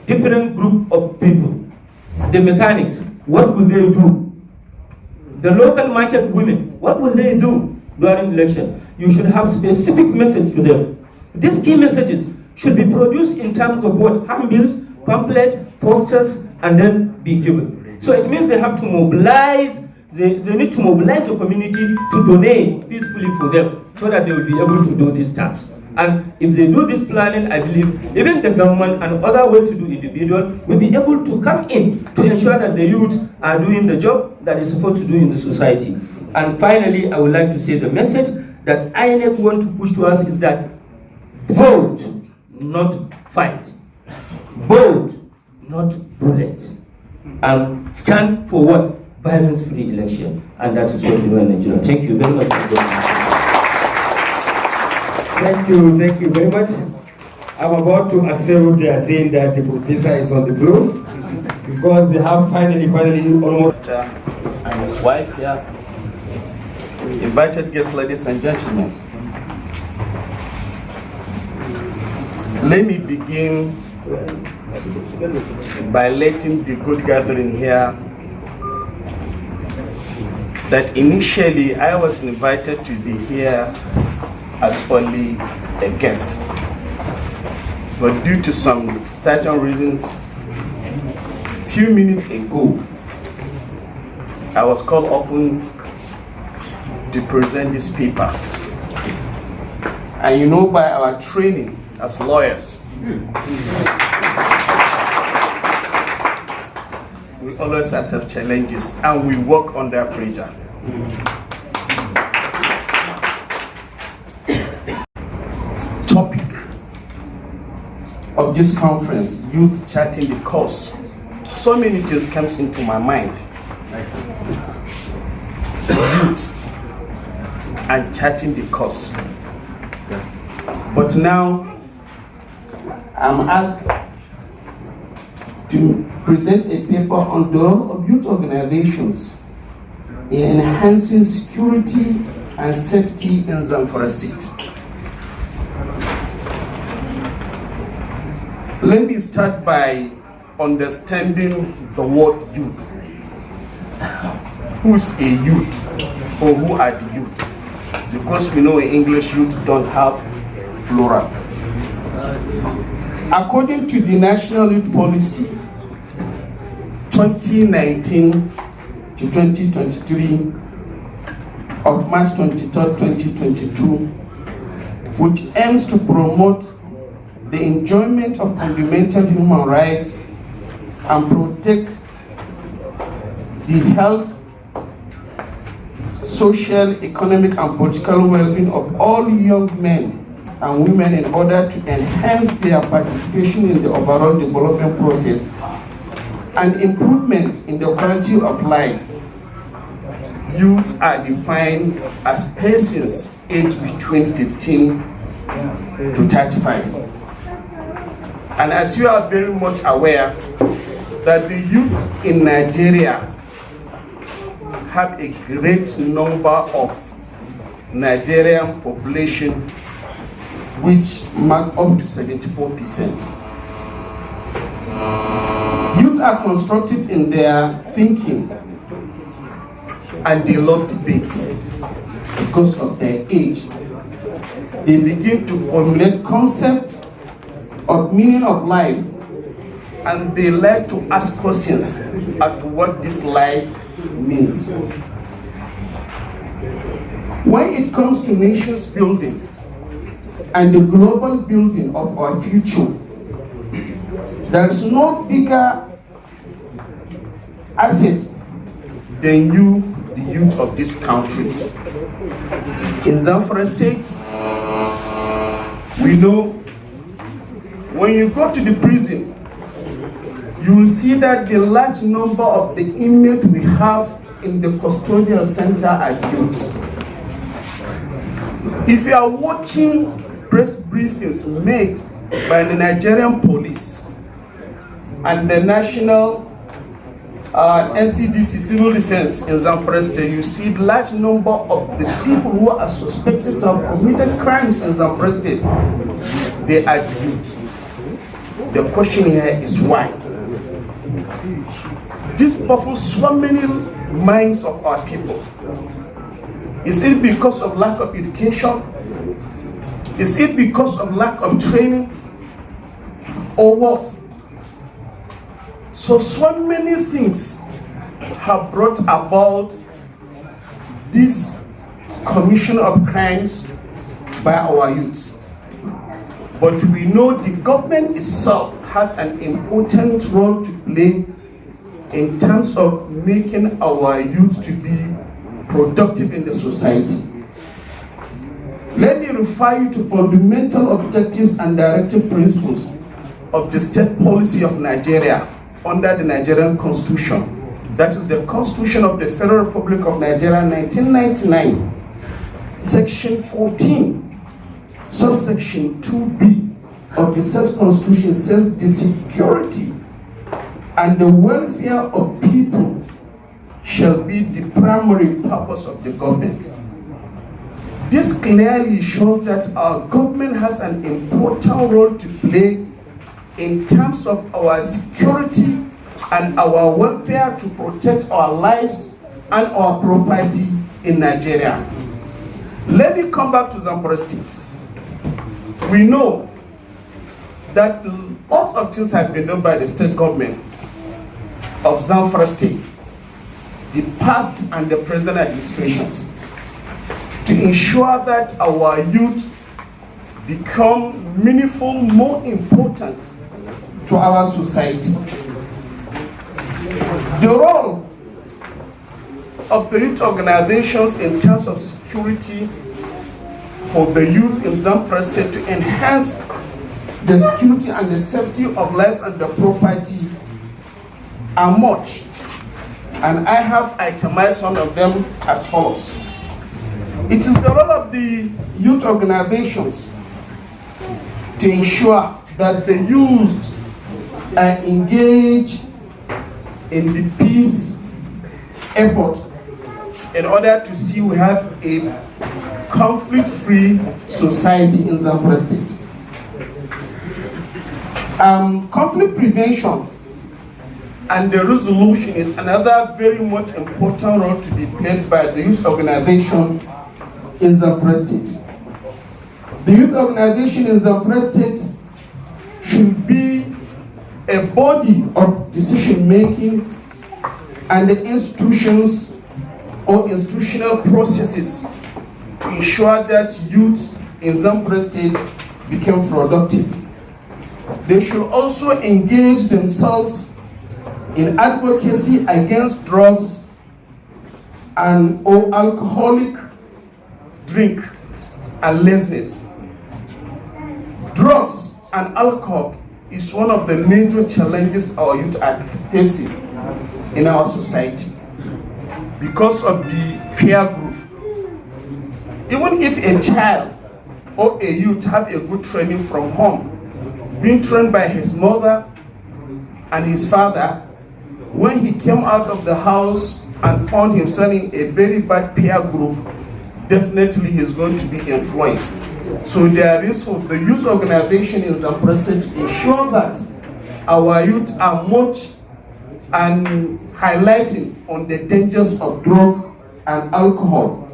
different group of people. The mechanics, what will they do? The local market women, what will they do during election? You should have specific message to them. These key messages should be produced in terms of what? Handbills, pamphlet, posters, and then be given. So it means they have to mobilize, they need to mobilize the community to donate peacefully for them so that they will be able to do these tasks. And if they do this planning, I believe even the government and other well-to-do individuals will be able to come in to ensure that the youth are doing the job that is supposed to do in the society. And finally, I would like to say the message that INEC want to push to us is that vote, not fight. Vote, not bullet. And stand for what? Violence-free election. And that is what we do in Nigeria. Thank you very much. Thank you very much. I'm about to accept what they are saying, that the professor is on the floor, because they have finally almost and his wife here. Invited guests, ladies and gentlemen. Let me begin by letting the good gathering here that initially I was invited to be here as only a guest. But due to some certain reasons, few minutes ago, I was called upon to present this paper. And you know, by our training as lawyers, we always accept challenges and we work under pressure. Topic of this conference, youth charting the course. So many things comes into my mind. Youth and charting the course. But now I'm asked to present a paper on the role of youth organizations in enhancing security and safety in Zamfara State. Let me start by understanding the word youth. Who's a youth, or who are the youth? Because we know in English youth don't have plural. According to the National Youth Policy 2019 to 2023 of March 23, 2022, which aims to promote the enjoyment of fundamental human rights and protect the health, social, economic, and political well-being of all young men and women in order to enhance their participation in the overall development process and improvement in the quality of life. Youths are defined as persons aged between 15 to 35. And as you are very much aware that the youth in Nigeria have a great number of Nigerian population which mark up to 74%. Youth are constructive in their thinking and they love debates because of their age. They begin to formulate concepts of meaning of life and they like to ask questions as to what this life means. When it comes to nations building and the global building of our future, there is no bigger asset than you, the youth of this country. In Zamfara State, we know when you go to the prison, you will see that the large number of the inmates we have in the custodial center are youth. If you are watching press briefings made by the Nigerian police and the national NCDC civil defense in Zamfara State, you see large number of the people who are suspected to have committed crimes in Zamfara State, they are youth. The question here is why? This baffles so many minds of our people. Is it because of lack of education? Is it because of lack of training? Or what? So many things have brought about this commission of crimes by our youth. But we know the government itself has an important role to play in terms of making our youth to be productive in the society. Let me refer you to fundamental objectives and directive principles of the state policy of Nigeria under the Nigerian Constitution. That is the Constitution of the Federal Republic of Nigeria, 1999, Section 14, subsection 2B, of the said constitution says the security and the welfare of people shall be the primary purpose of the government. This clearly shows that our government has an important role to play in terms of our security and our welfare to protect our lives and our property in Nigeria. Let me come back to Zamfara State. We know that lots of things have been done by the state government of Zamfara State, the past and the present administrations, to ensure that our youth become meaningful, more important to our society. The role of the youth organizations in terms of security for the youth in Zamfara State to enhance the security and the safety of lives and the property are much, and I have itemized some of them as follows. It is the role of the youth organizations to ensure that the youth are engaged in the peace effort in order to see we have a conflict-free society in Zamfara State. Conflict prevention and the resolution is another very much important role to be played by the youth organization in Zamfara State. The youth organization in Zamfara State should be a body of decision making, and the institutions or institutional processes to ensure that youth in Zamfara State become productive. They should also engage themselves in advocacy against drugs and or alcoholic drink and laziness. Drugs and alcohol is one of the major challenges our youth are facing in our society because of the peer group. Even if a child or a youth have a good training from home, being trained by his mother and his father, when he came out of the house and found himself in a very bad peer group, definitely he's going to be influenced. So there is for the youth organization in Zamfara State to ensure that our youth are much and highlighting on the dangers of drug and alcohol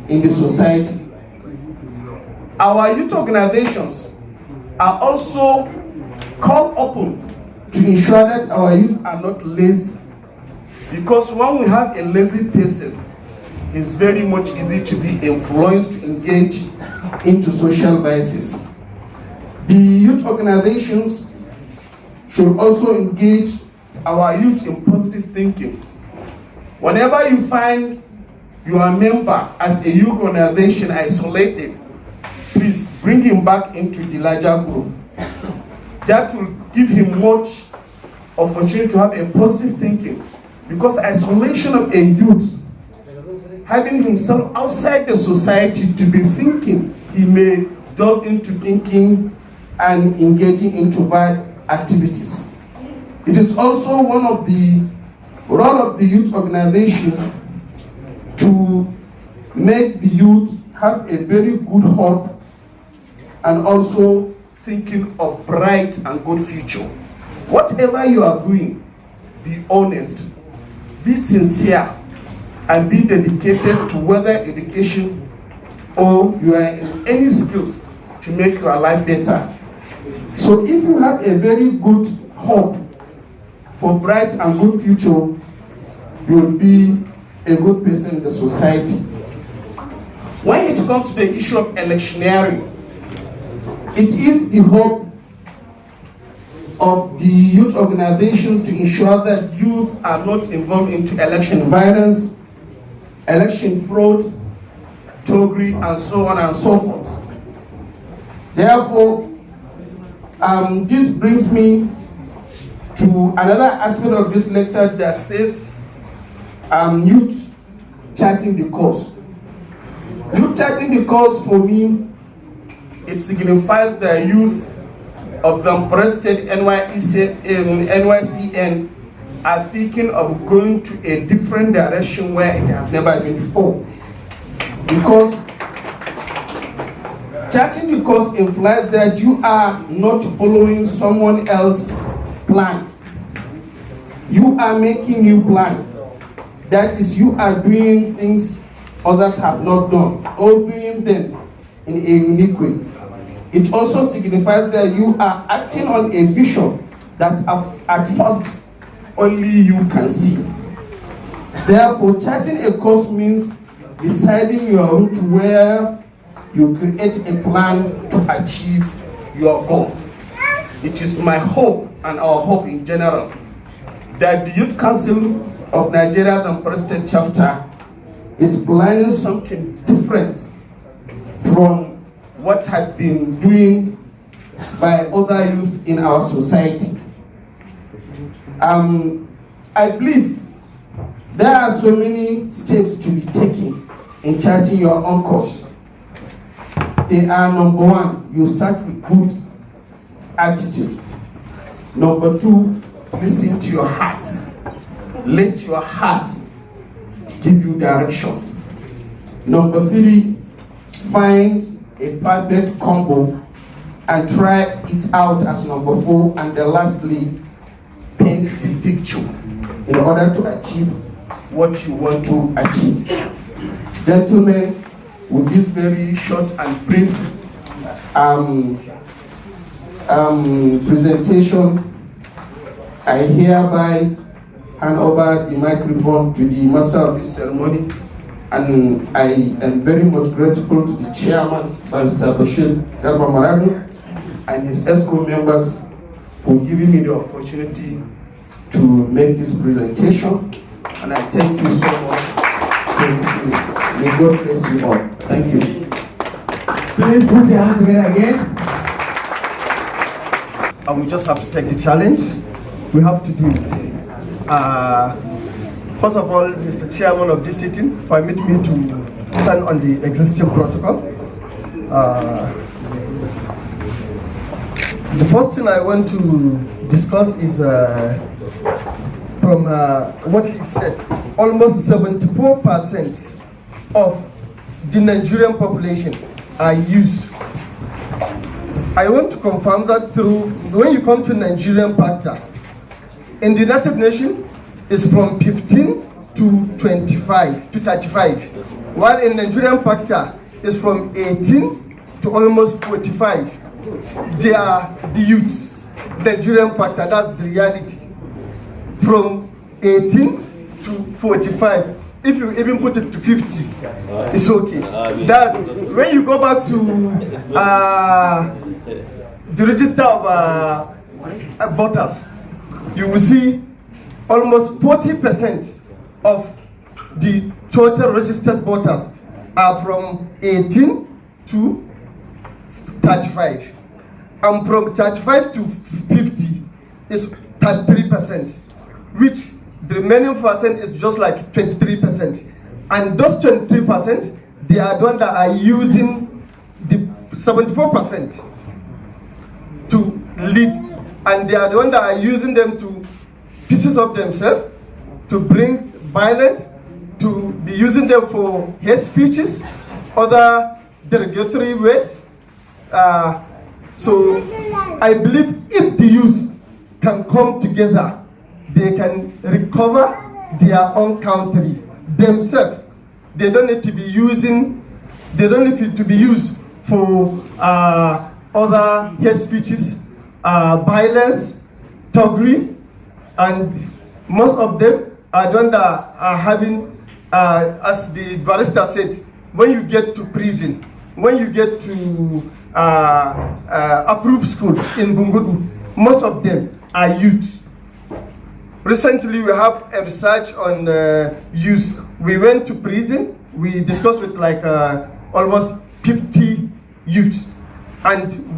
in the society. Our youth organizations are also called upon to ensure that our youth are not lazy, because when we have a lazy person, it's very much easy to be influenced to engage into social vices. The youth organizations should also engage our youth in positive thinking. Whenever you find your member as a youth organization isolated, please bring him back into the larger group. That will give him much opportunity to have a positive thinking, because isolation of a youth, having himself outside the society to be thinking, he may delve into thinking and engaging into bad activities. It is also one of the role of the youth organization to make the youth have a very good hope and also thinking of bright and good future. Whatever you are doing, be honest, be sincere, and be dedicated to whether education or you are in any skills to make your life better. So if you have a very good hope for bright and good future, you will be a good person in the society. When it comes to the issue of electioneering, it is the hope of the youth organizations to ensure that youth are not involved into election violence, election fraud, thuggery, and so on and so forth. Therefore, this brings me to another aspect of this lecture that says youth charting the course. Youth charting the course, for me, it signifies that youth of Zamfara State NYCN are thinking of going to a different direction where it has never been before. Because charting the course implies that you are not following someone else's plan. You are making new plan. That is, you are doing things others have not done, or doing them in a unique way. It also signifies that you are acting on a vision that at first only you can see. Therefore, charting a course means deciding your route where you create a plan to achieve your goal. It is my hope and our hope in general that the Youth Council of Nigeria Zamfara State Chapter is planning something different from what had been doing by other youth in our society. I believe there are so many steps to be taken in charting your own course. They are: number one, you start with good attitude. Number two, listen to your heart. Let your heart give you direction. Number three, find a perfect combo and try it out as number four. And then lastly, paint the picture in order to achieve what you want to achieve. Gentlemen, with this very short and brief presentation, I hereby hand over the microphone to the master of this ceremony, and I am very much grateful to the chairman, Barrister Bashir Garba Maradu, and his ESCO members for giving me the opportunity to make this presentation, and I thank you so much for listening. May God bless you all. Thank you. Please put your hands together again. And we just have to take the challenge. We have to do it. First of all, Mr. Chairman of this sitting, permit me to stand on the existing protocol. The first thing I want to discuss is from what he said. Almost 74% of the Nigerian population are youth. I want to confirm that through when you come to Nigerian factor, in the United Nations is from 15 to 25 to 35, while in Nigerian factor is from 18 to almost 45. They are the youths. Nigerian factor, that's the reality. From 18 to 45. If you even put it to 50, it's okay. That's when you go back to the register of voters, you will see almost 40% of the total registered voters are from 18 to 35. And from 35 to 50 is 33%, which the remaining percent is just like 23%. And those 23%, they are the ones that are using the 74% to lead. And they are the ones that are using them to pieces of themselves, to bring violence, to be using them for hate speeches, other derogatory words. So I believe if the youth can come together, they can recover their own country themselves. They don't need to be using, they don't need to be used for other hate speeches, violence, thuggery, and most of them are the ones that are having, as the barrister said, when you get to prison, when you get to approved school in Bungudu, most of them are youth. Recently, we have a research on youth. We went to prison. We discussed with like almost 50 youths, and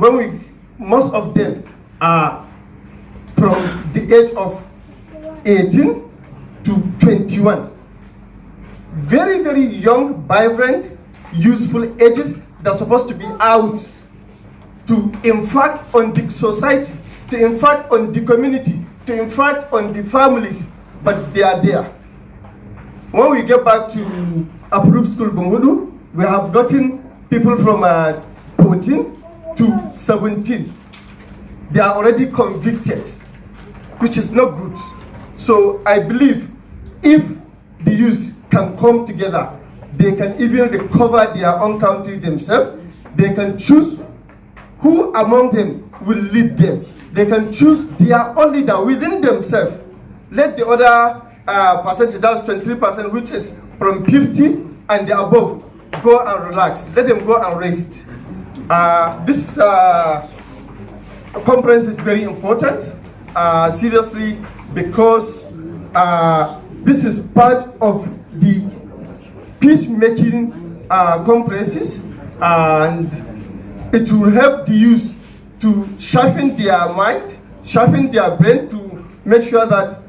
most of them are from the age of 18 to 21. Very, very young, vibrant, useful ages. They're supposed to be out to impact on the society, to impact on the community, to impact on the families, but they are there. When we get back to approved school Bungudu, we have gotten people from 14 to 17. They are already convicted, which is not good. So I believe if the youth can come together, they can even recover their own country themselves. They can choose who among them will lead them. They can choose their own leader within themselves. Let the other percentage, that's 23%, which is from 50 and above, go and relax. Let them go and rest. This conference is very important, seriously, because this is part of the peacemaking conferences, and it will help the youth to sharpen their mind, sharpen their brain, to make sure that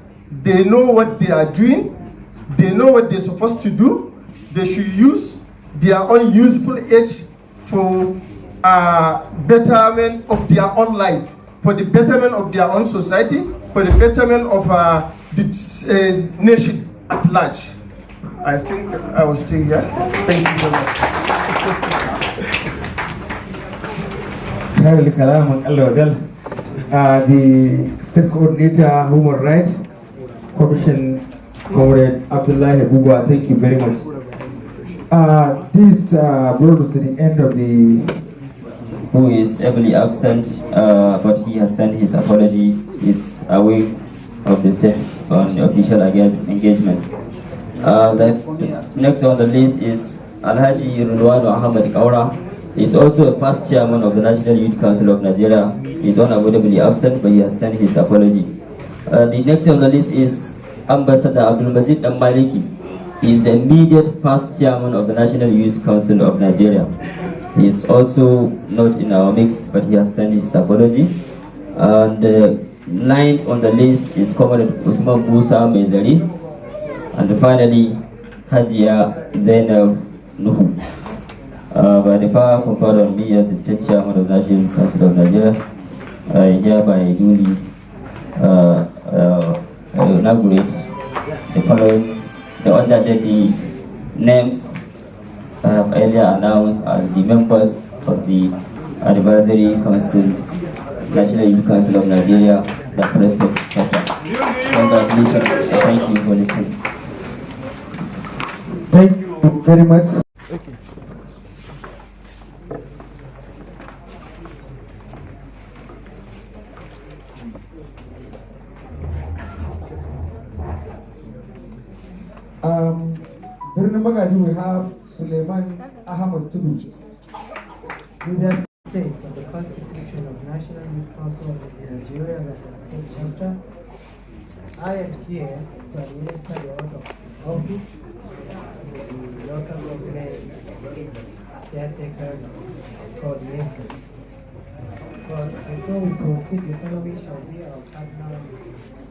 they know what they are doing, they know what they're supposed to do. They should use their own useful age for betterment of their own life, for the betterment of their own society, for the betterment of the nation at large. I think I was still here. Thank you very much. The State Coordinator, Human Rights Commission, Comrade Abdullahi Bugwa, thank you very much. This brought us to the end of the... Who is heavily absent, but he has sent his apology. Is away of the state on official engagement. The next on the list is Alhaji Rulwan Ahmad Kaura. He is also a past chairman of the National Youth Council of Nigeria. He is unavoidably absent, but he has sent his apology. The next on the list is Ambassador Abdul Majid Maliki. He is the immediate past chairman of the National Youth Council of Nigeria. He is also not in our mix, but he has sent his apology. And the ninth on the list is Comrade Usman Musa Mezari. And finally, Hajia Zainab Nuhu. By the power conferred on me as the State Chairman of the National Council of Nigeria, I hereby duly inaugurate the following, the order that the names I have earlier announced as the members of the Advisory Council, National Youth Council of Nigeria, the President Chapter. Congratulations. Thank you for listening. Thank you very much. Okay. During the Magadi, we have Suleiman Ahmad Tudu. Leader states of the Constitution of National Youth Council of Nigeria as a state chapter. I am here to administer the oath of office to the local government caretakers, coordinators. But before we proceed, the following shall be our cardinal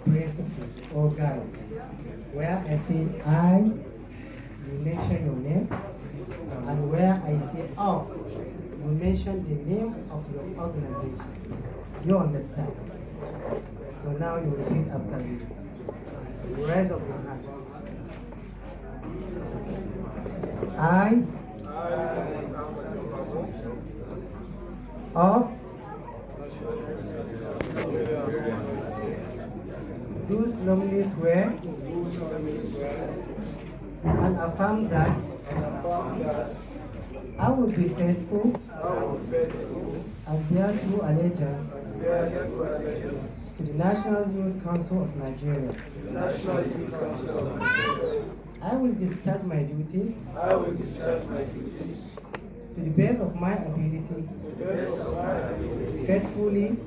principles or guide. Where I say I, you mention your name, and where I say of, you mention the name of your organization. You understand? So now you repeat after me. You raise up your hand. I of do solemnly swear and affirm that I will be faithful and bear true allegiance to the National Youth Council of Nigeria. I will discharge my duties to the best of my ability, faithfully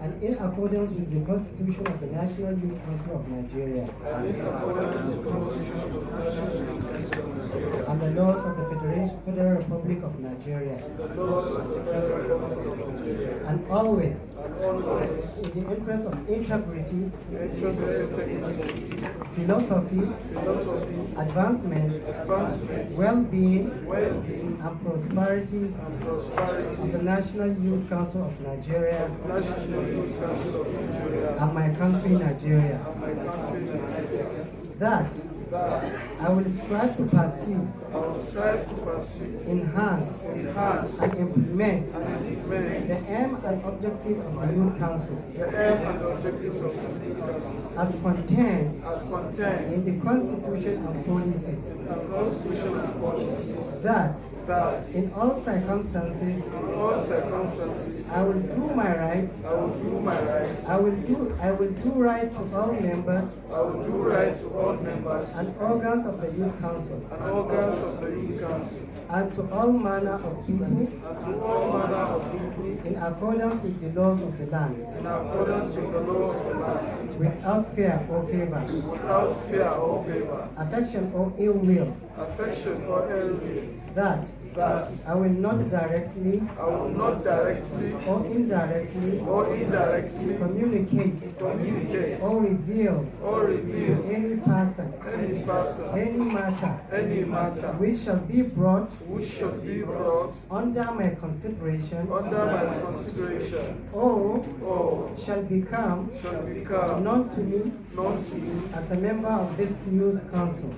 and in accordance with the Constitution of the National Youth Council of Nigeria and the laws of the Federal Republic of Nigeria, and always in the interest of integrity, philosophy, advancement, well-being, and prosperity of the National Youth Council of Nigeria and my country, Nigeria. That I will strive to pursue, enhance, and implement the aim and objective of the Youth Council as contained in the Constitution and policies. That in all circumstances I will do my right. I will do right to all members and organs of the Youth Council and to all manner of people in accordance with the laws of the land, without fear or favor, affection or ill will. That I will not directly or indirectly communicate or reveal to any person any matter which shall be brought under my consideration or shall become known to me as a member of this youth council,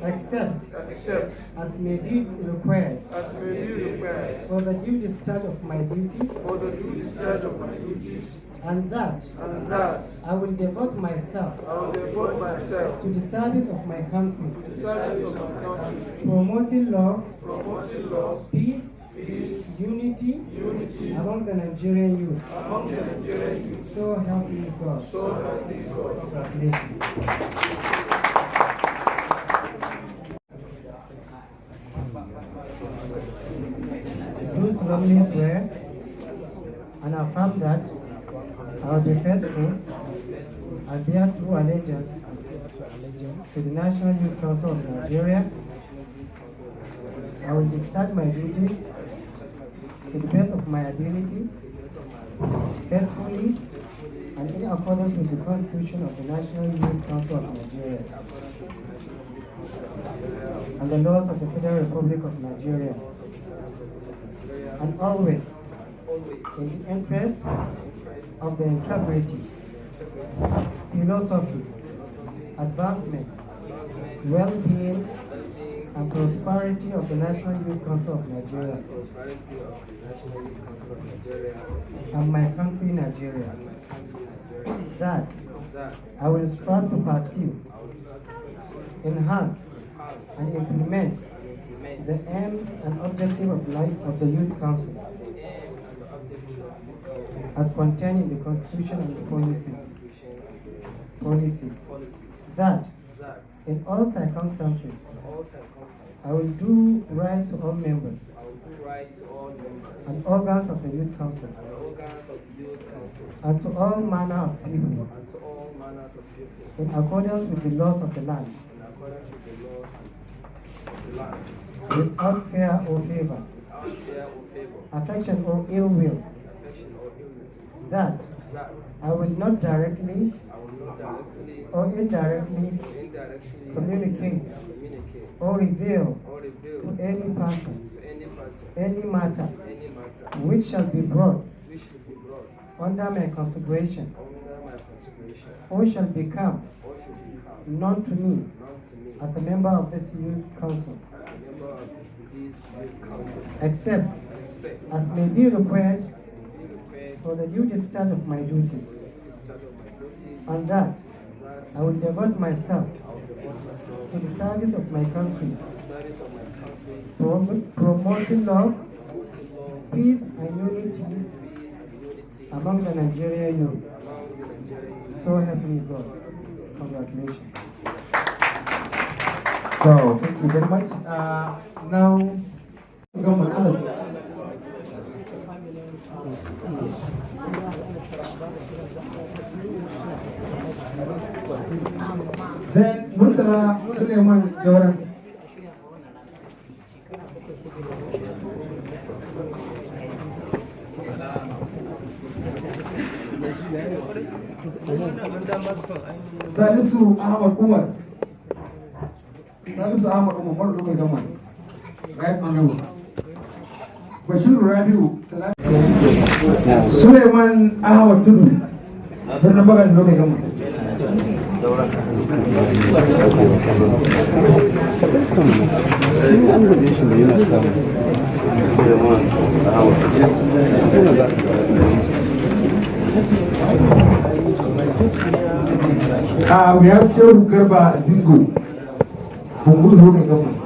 except as may be required for the due discharge of my duties, and that I will devote myself to the service of my country, promoting love, peace, unity among the Nigerian youth. So help me God. Congratulations. Do solemnly swear and affirm that I will be faithful and bear true allegiance to the National Youth Council of Nigeria. I will discharge my duties to the best of my ability, faithfully, and in accordance with the Constitution of the National Youth Council of Nigeria and the laws of the Federal Republic of Nigeria, and always in the interest of the integrity, philosophy, advancement, well-being, and prosperity of the National Youth Council of Nigeria and my country, Nigeria. That I will strive to pursue, enhance, and implement the aims and objectives of the Youth Council as contained in the Constitution and the policies. That in all circumstances I will do right to all members and organs of the Youth Council and to all manner of people in accordance with the laws of the land, without fear or favor, affection or ill will. That I will not directly or indirectly communicate or reveal to any person any matter which shall be brought under my consideration or shall become known to me as a member of this youth council, except as may be required for the due discharge of my duties, and that I will devote myself to the service of my country, promoting love, peace, and unity among the Nigerian youth. So help me God. Congratulations. So, thank you very much. Now, Government Alice. Then Murtala Suleiman Joran. Salisu Ahmad Umar. Salisu Ahmad Umar, local government. Right on you. Bashir Rabiu. Suleiman Ahmad Tudu. Bernabagan local government. We have Shehu Garba Zingo from good local government.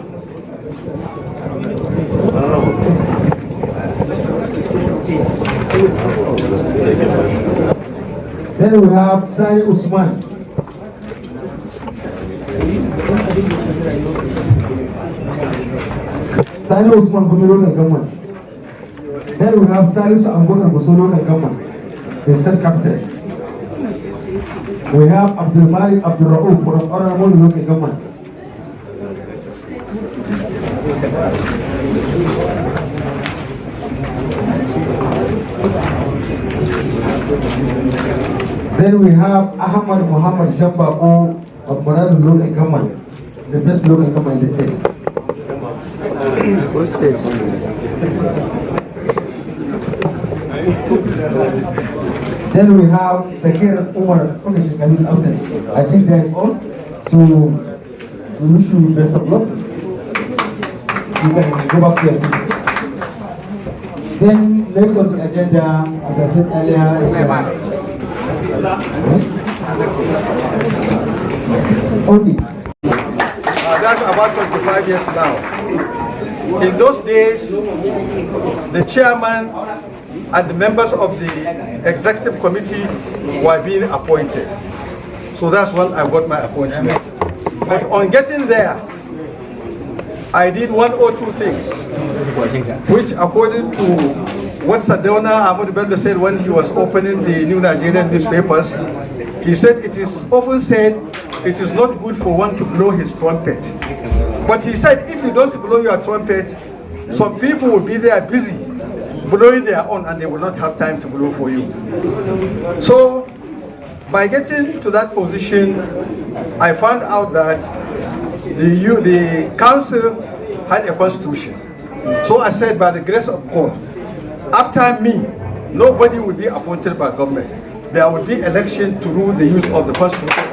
Then we have Sani Usman. Sani Usman from local government. Then we have Salisu Ambokar from local government, the said captain. We have Abdul Malik Abdul Rauf from Honorable local government. Then we have Ahmad Muhammad Jambao of Maradu local government, the best local government in the state. What states? Then we have Sakir Umar. Okay, he's absent. I think that is all. So we wish you best of luck. You can go back to your seat. Then next on the agenda, as I said earlier, is only. That's about 25 years now. In those days, the chairman and the members of the executive committee were being appointed. So that's when I got my appointment. But on getting there, I did one or two things, which according to what Sadona Ahmad Bello said when he was opening the New Nigerian newspapers, he said it is often said it is not good for one to blow his trumpet. But he said if you don't blow your trumpet, some people will be there busy blowing their own and they will not have time to blow for you. So by getting to that position, I found out that the council had a constitution. So I said, by the grace of God, after me, nobody will be appointed by government. There will be election to rule the use of the constitution.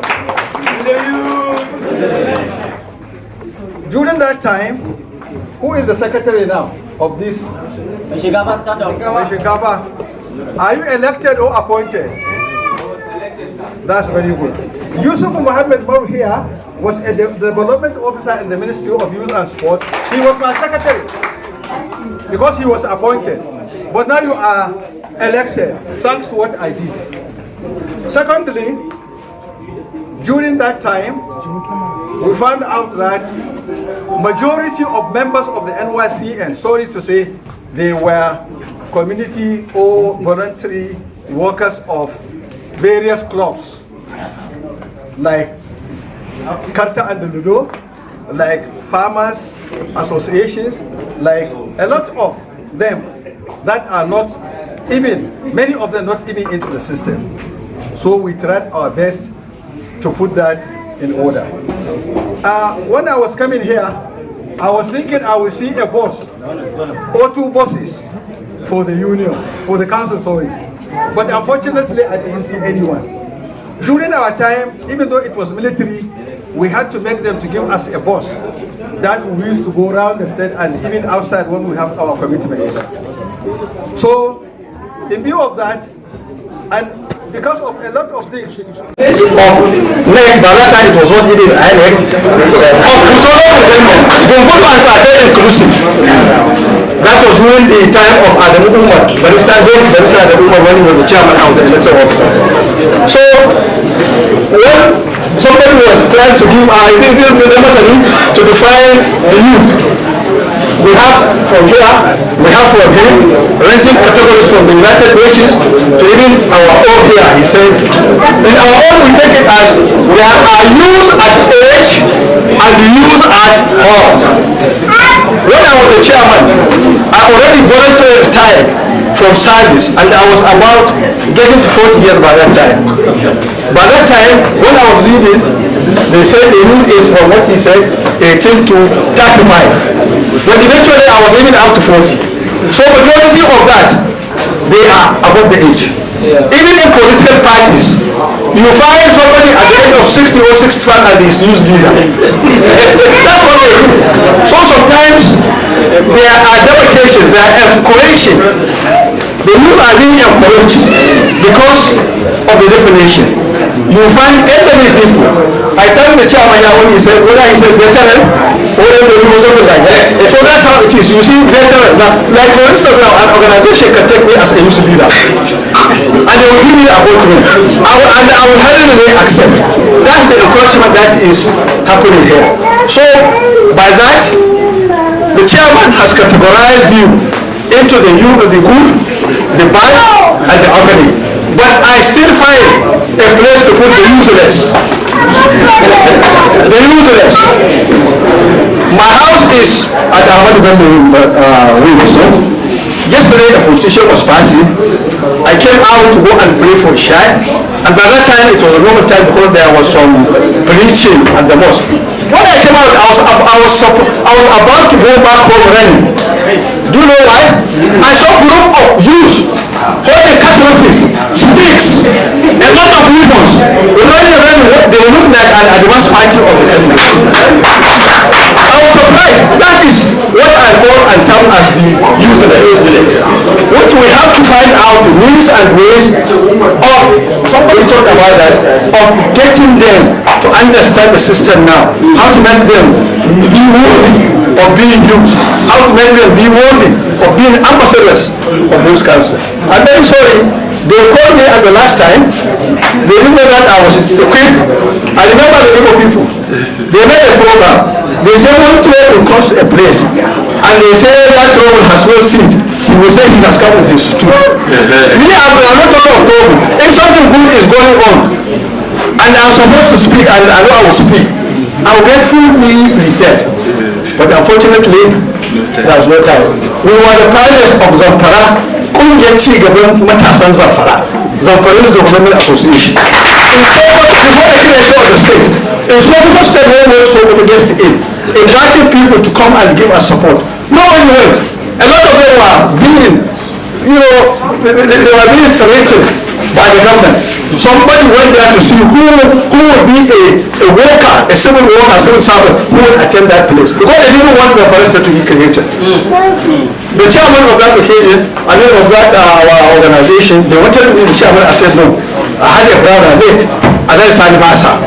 During that time, who is the secretary now of this? Meshigava, stand up. Meshigava, are you elected or appointed? That's very good. Yusuf Mohammed Mour here was a development officer in the Ministry of Youth and Sport. He was my secretary because he was appointed. But now you are elected thanks to what I did. Secondly, during that time, we found out that majority of members of the NYCN, sorry to say, they were community or voluntary workers of various clubs like Kanta and Ludo, like farmers associations, like a lot of them that are not even, many of them not even into the system. So we tried our best to put that in order. When I was coming here, I was thinking I will see a boss or two bosses for the union, for the council, sorry. But unfortunately, I didn't see anyone. During our time, even though it was military, we had to make them to give us a boss that we used to go around the state and even outside when we have our commitments. So, in view of that, and because of a lot of things, by that time it was not even INEC, of Kusoro Government, Gongolo and Sade inclusive. That was during the time of Adamu Umar, Barrister Adamu Umar when he was the chairman of the electoral officer. So, when somebody was trying to give to define the youth, We have from here, we have from him, ranging categories from the United Nations to even our own here. He said, in our own we take it as we are used at age and used at home. When I was the chairman, I already voluntarily retired from service, and I was about getting to 40 years by that time. By that time, when I was leading, they said the youth is from what he said, 18 to 35. But eventually I was even up to 40. So majority of that, they are above the age. Even in political parties, you find somebody at the age of 60 or 65 and is youth leader. That's what they do. So sometimes there are demarcations, there are encouraging. The youth are being encouraged because of the definition. You find elderly people. I tell the chairman when he said, whether he said veteran or something like that. So that's how it is. You see veteran. Now, like for instance, now an organization can take me as a youth leader, and they will give me a appointment, and I will happily accept. That's the encouragement that is happening here. So by that, the chairman has categorized you into the youth, the good, the bad, and the ugly. But I still find a place to put the useless. The useless. My house is at Ahmad Wings. Yesterday the politician was passing. I came out to go and pray for Shai, and by that time it was a normal time because there was some preaching at the mosque. When I came out, I was about to go back home running. Do you know why? I saw a group of youth holding cutlasses, sticks, a lot of weapons, running around. They look like an advanced party of the country. I was surprised. That is what I call and term as the useless. What we have to find out means and ways of, somebody talked about that, of getting them to understand the system now. How to make them be worthy of being used. How to make them be worthy of being ambassadors of those councils. I'm very sorry. They called me at the last time. They didn't know that I was equipped. I remember the Igbo people. They made a program. They say when trouble comes to a place, and they say that trouble has no seed, he will say he has come with his stool. Me, I'm not talking of trouble. If something good is going on, and I'm supposed to speak, and I know I will speak, I will get fully prepared. But unfortunately, there was no time. We were the pioneers of Zamfara, ƙungiyar ci gaban matasan Zamfara, Zamfara Development Association. In Sokoto, before the creation of the state, in Sokoto state, we worked Sokoto against it, inviting people to come and give us support. Nobody went. A lot of them were being, they were being threatened by the government. Somebody went there to see who would be a worker, a civil worker, civil servant, who would attend that place. Because they didn't want the forester to be created. The chairman of that occasion, of that our organization, they wanted to be the chairman. I said no. I had a brother late, and then Salibasa.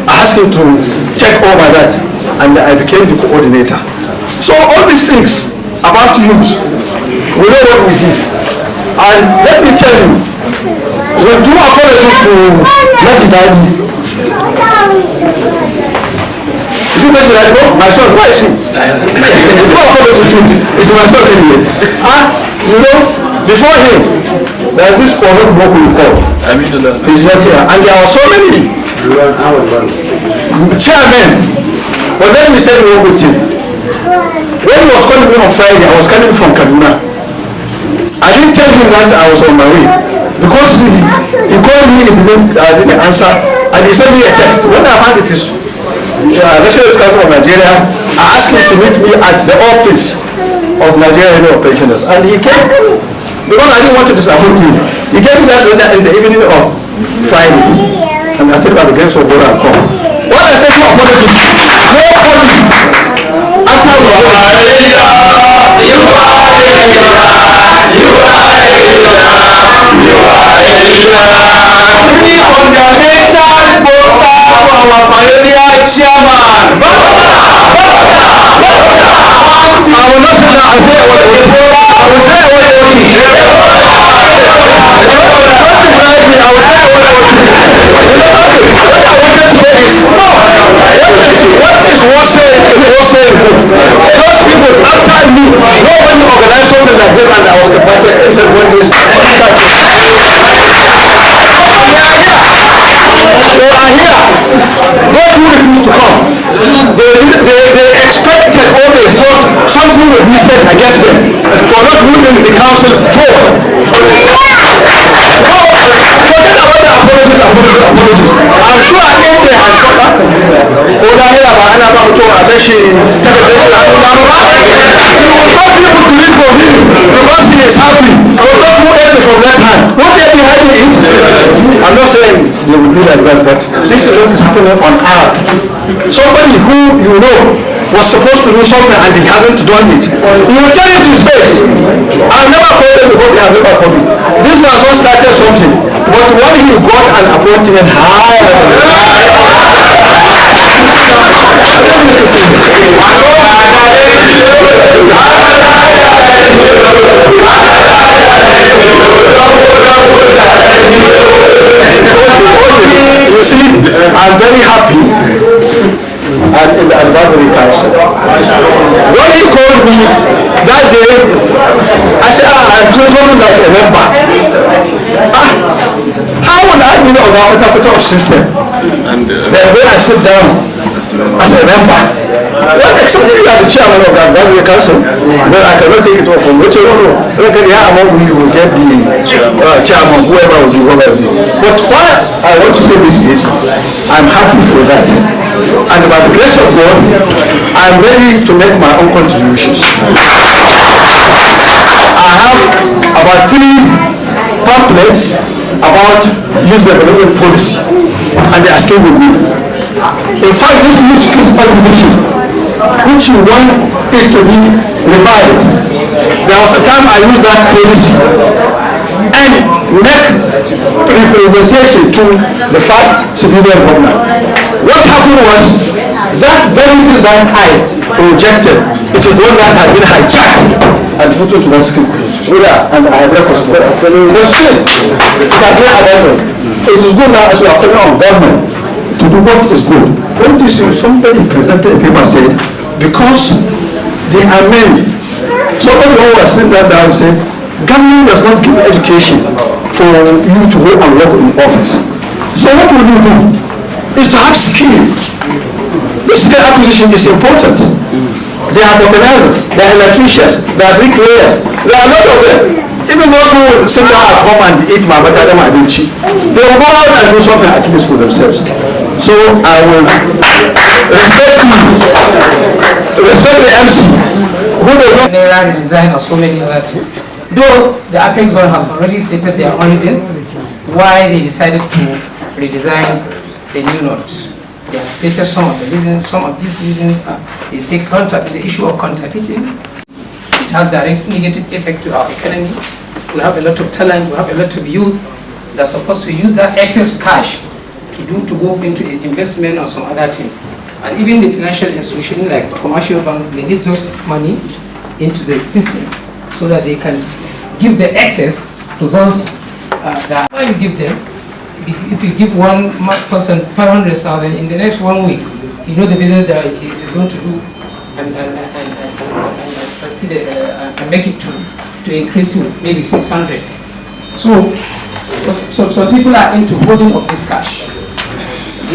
I asked him to check over that, and I became the coordinator. So all these things about youth, we know what we did. And let me tell you, we do apologies to Majidadi. Is it Majidadi? No, my son, where is he? We do apologies to him. It's my son anyway. Before him, there is this Kohen Boku we call. He's not here. And there are so many chairmen. But let me tell you one good thing. When he was calling me on Friday, I was coming from Kaduna. I didn't tell him that I was on my way. Because he called me, I didn't answer, and he sent me a text. When I heard it is National Youth Council of Nigeria, I asked him to meet me at the office of Nigerian Operationers. And he came, because I didn't want to disappoint him. He gave me that letter in the evening of Friday. And I said, by the grace of God, I'll come. What I said to apology, nobody, after our pioneer chairman. I will not say that. I say what I will say what I will say. What is worth saying is worth saying good. Those people after something like this, and I was invited instead one day. They are here. Those who refuse to come, they expected or they thought something would be said against them for not moving the council forward. Apologies. I'm sure if they had or I have an about to a machine, you will not be able to live for him because he is happy. Because who ate from that hand? What they behind it? I'm not saying they will be like that, but this is what is happening on earth. Somebody who you know was supposed to do something and he hasn't done it. You will tell him to his face. I've never called them before, they have never called me. This person started something, but when he got an appointment higher you see, I'm very happy and in the advisory council. When he called me that day, I said, I'm something like a member. How would I be on our system? And then when I sit down as a member, well, except you are the chairman of the advisory council, then I cannot take it off from which you will get the chairman, whoever will be over me. But why I want to say this is, I'm happy for that. And by the grace of God, I'm ready to make my own contributions. I have about 3 pamphlets about youth development policy, and they are still with me. In fact, this youth skills education, which you want it to be revived, there was a time I used that policy and make representation to the first civilian governor. What happened was that very thing that I rejected, it is the one that had been hijacked and put into that script. And I have records for that. But still, it has been abandoned. It is good now as we are calling on government to do what is good. When this somebody presented a paper said, because there are many, somebody who was sitting down and said, government does not give education for you to go and work in office. So what will you do? Is to have skill. This skill acquisition is important. They are organizers, they are electricians, they are bricklayers, there are a lot of them. Even those who sit down at home and eat Mabatadam Abichi, they will go out and do something at least for themselves. So I will respect the MC who does not redesign or so many other things. Though the Apex one have already stated their own reason why they decided to redesign the new note. They have stated some of the reasons. Some of these reasons are, they say, the issue of counterfeiting. It has direct negative effect to our economy. We have a lot of talent, we have a lot of youth that are supposed to use that excess cash to go into investment or some other thing. And even the financial institutions like commercial banks, they need those money into the system so that they can give the access to those that you give them. If you give one person 500,000 in the next 1 week, you know the business that he is going to do and make it to increase to maybe 600. So people are into holding of this cash.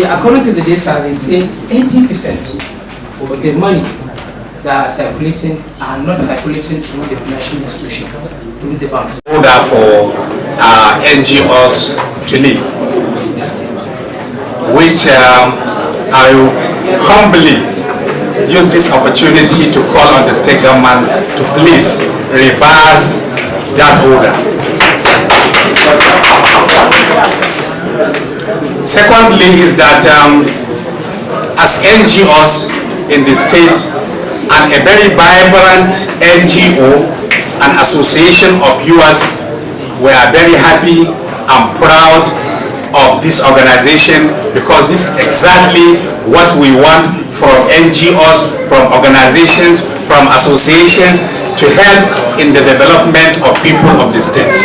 According to the data, they say 80% of the money that are circulating are not circulating through the financial institution, through the banks. Order for NGOs to leave, which I humbly use this opportunity to call on the state government to please reverse that order. Secondly is that as NGOs in the state and a very vibrant NGO and association of yours, we are very happy and proud of this organization because this is exactly what we want from NGOs, from organizations, from associations to help in the development of people of the state.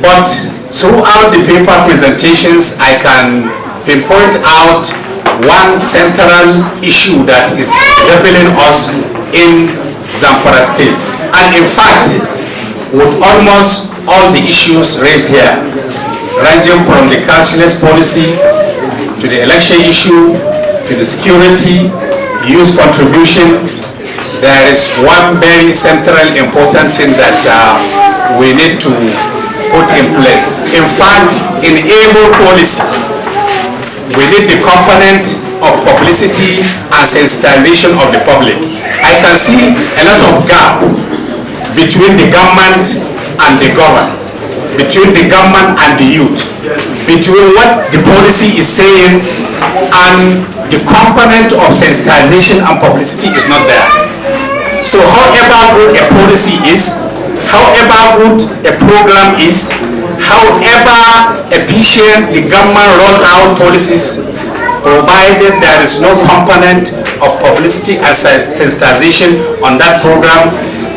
But throughout the paper presentations, I can pinpoint out one central issue that is troubling us in Zamfara state. And in fact, with almost all the issues raised here, ranging from the cashless policy to the election issue to the security, youth contribution, there is one very central important thing that we need to put in place. In fact, in able policy, we need the component of publicity and sensitization of the public. I can see a lot of gap between the government and the governed, between the government and the youth, between what the policy is saying and the component of sensitization and publicity is not there. So however good a policy is, however good a program is, however efficient the government roll out policies, provided there is no component of publicity and sensitization on that program,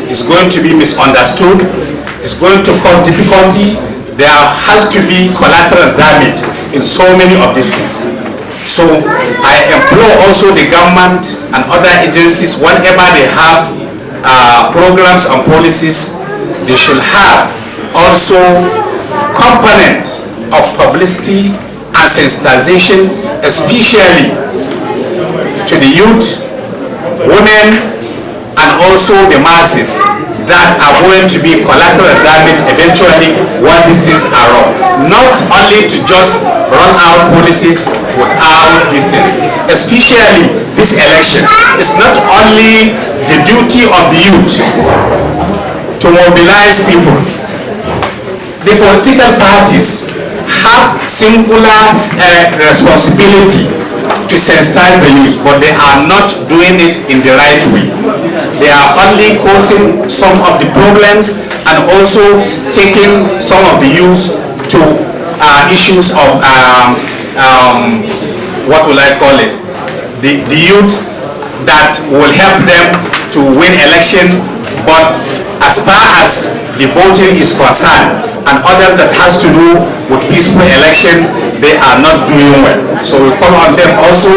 is going to be misunderstood, is going to cause difficulty. There has to be collateral damage in so many of these things. So I implore also the government and other agencies, whenever they have programs and policies, they should have also component of publicity and sensitization, especially to the youth, women, and also the masses that are going to be collateral damage eventually when these things are wrong. Not only to just run out policies without these things. Especially this election. It's not only the duty of the youth to mobilize people. The political parties have singular responsibility to sensitize the youth, but they are not doing it in the right way. They are only causing some of the problems and also taking some of the youth to issues of what will I call it? The youth that will help them to win election, but as far as the voting is concerned and others that has to do with peaceful election, they are not doing well. So we call on them also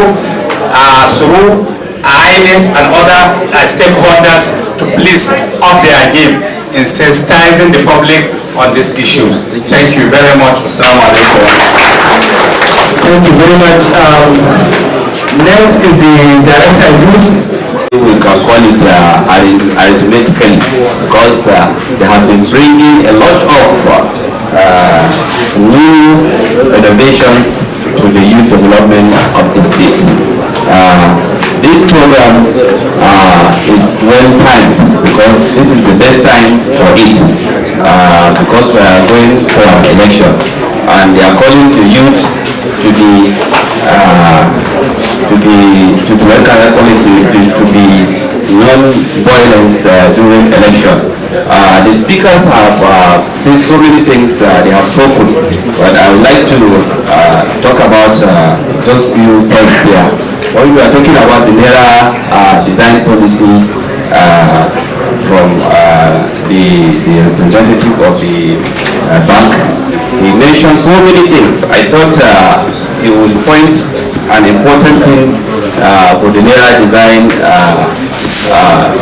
through INEC and other stakeholders to please up their game in sensitizing the public on these issues. Thank you very much. Assalamu alaikum. Thank you very much. Next is the Director Youth. We can call it arithmetically because they have been bringing a lot of new innovations to the youth development of the state. This program is well timed because this is the best time for it because we are going for an election and they are calling the youth to be non-violence during election. The speakers have said so many things they have spoken, but I would like to talk about just few points here. When we are talking about the NERA design policy from the representative of the bank, he mentioned so many things. I thought he would point an important thing for the NERA design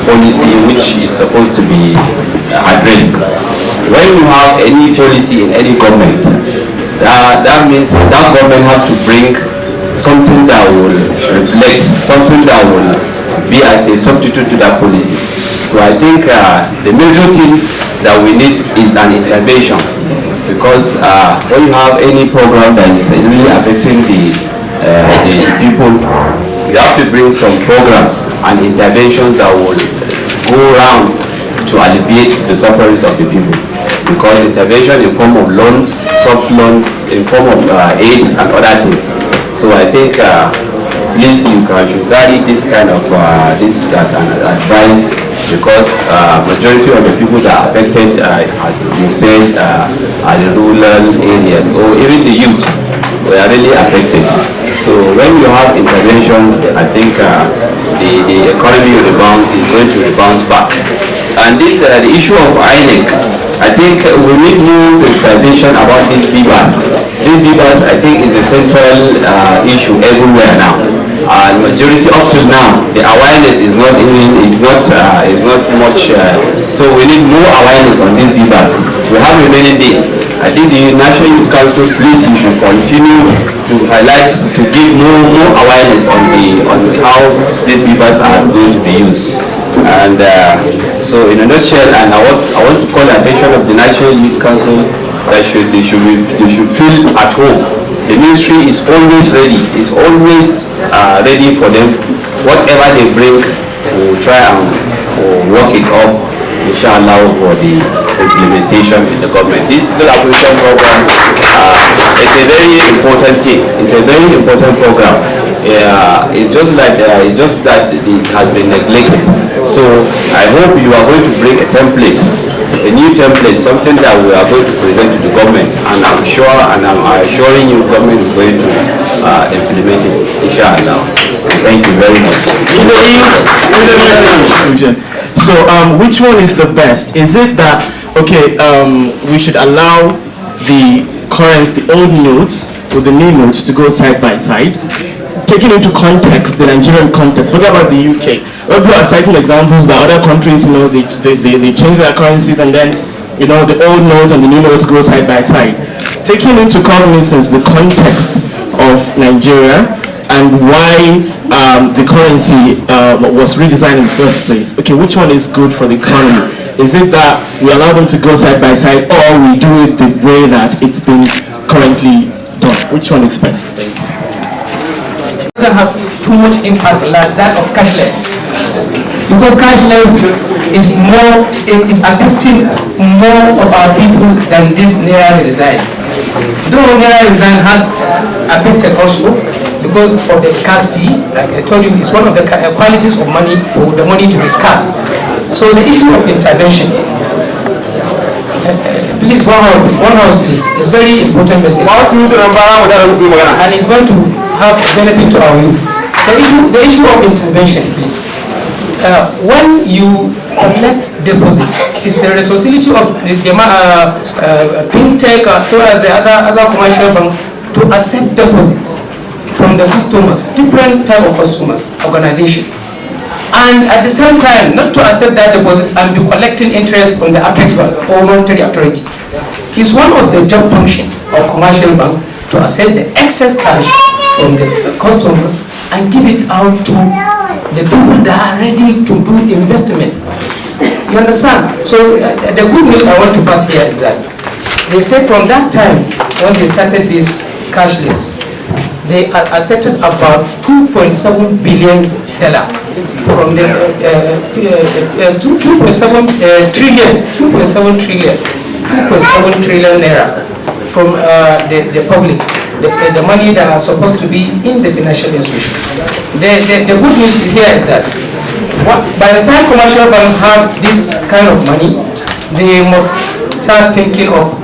policy which is supposed to be addressed. When you have any policy in any government, that means that government has to bring something that will reflect, something that will be as a substitute to that policy. So I think the major thing that we need is an intervention, because when you have any program that is really affecting the people, you have to bring some programs and interventions that will go around to alleviate the sufferings of the people. Because intervention in form of loans, soft loans, in form of aids and other things. So I think please you should carry this kind of advice, because majority of the people that are affected, as you said, are the rural areas or even the youth. We are really affected. So when you have interventions, I think the economy is going to rebound back. And this the issue of INEC, I think we need new sensitization about these beavers. These beavers, I think, is a central issue everywhere now. and majority up to now, the awareness is not much. So we need more awareness on these beavers. We have remaining days. I think the National Youth Council, please, you should continue to highlight, to give more awareness on how these beavers are going to be used. And so, in a nutshell, and I want to call the attention of the National Youth Council that they should feel at home. The ministry is always ready. It's always ready for them. Whatever they bring, we'll try and work it up, inshallah, for the implementation in the government. This skill acquisition program is a very important thing. It's a very important program. It's just that it has been neglected. So I hope you are going to bring a template, a new template, something that we are going to present to the government, and I'm sure and I'm assuring you government is going to implement it, inshallah. Thank you very much. So which one is the best? Is it that, okay, we should allow the currents, the old notes with the new notes to go side by side, taking into context, the Nigerian context? Forget about the UK. People are citing examples that other countries, they change their currencies and then, the old notes and the new notes go side by side. Taking into cognizance the context of Nigeria and why the currency was redesigned in the first place. Okay, which one is good for the economy? Is it that we allow them to go side by side, or we do it the way that it's been currently done? Which one is best? It doesn't have too much impact like that of cashless, because cashless is affecting more of our people than this Naira redesign. Though Naira redesign has affected also because of the scarcity, like I told you, it's one of the qualities of money, or the money to be scarce. So the issue of intervention, please, one house please, is very important message. And it's going to have benefit to our youth. The issue of intervention, please. When you collect deposit, it's the responsibility of the fintech as well as the other commercial bank to accept deposit from the customers, different type of customers, organization. And at the same time, not to accept that deposit and be collecting interest from the apex bank or monetary authority. It's one of the job function of commercial bank to accept the excess cash from the customers and give it out to the people that are ready to do investment. You understand? So the good news I want to pass here is that they said from that time when they started this cashless, they accepted about $2.7 billion from the 2.7 trillion naira from the public, the money that are supposed to be in the financial institution. The good news is here that by the time commercial banks have this kind of money, they must start thinking of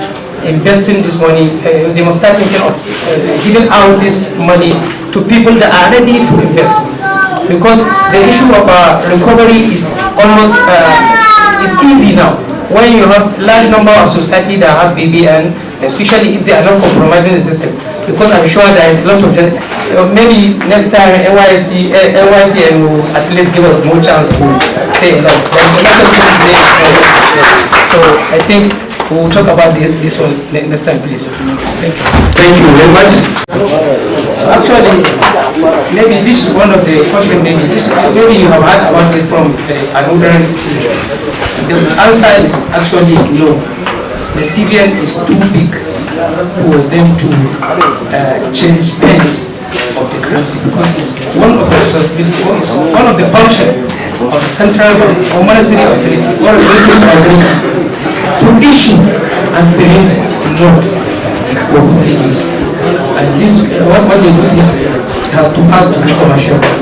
investing this money. They must start thinking of giving out this money to people that are ready to invest, because the issue of recovery is almost is easy now. When you have large number of society that have BBN, especially if they are not compromising the system, because I'm sure there is a lot of them. Maybe next time NYCN will at least give us more chance to say a lot. There's a lot of things to say. So I think we'll talk about this one next time, please. Thank you. Thank you very much. So actually, maybe this is one of the questions. Maybe you have heard about this from an ordinary citizen. The answer is actually no. The CBN is too big for them to change pennies of the currency, because it's one of the responsibilities, or it's one of the functions of the central bank or monetary authority or regulatory authority to issue and print notes for public use. And this, what they do is, it has to pass to the commercial bank.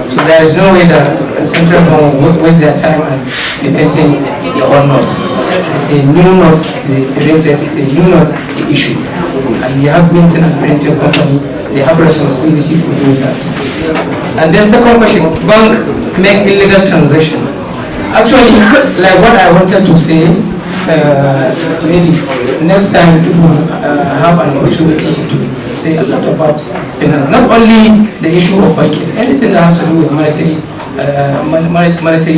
So there is no way that the central bank will waste their time and be printing their own note. It's a new note, it's a printed, it's a new note, it's an issue. And you have printing and printing company, they have responsibility for doing that. And then second question, bank make illegal transaction. Actually, like what I wanted to say, maybe next time if we have an opportunity to say a lot about finance. Not only the issue of banking, anything that has to do with monetary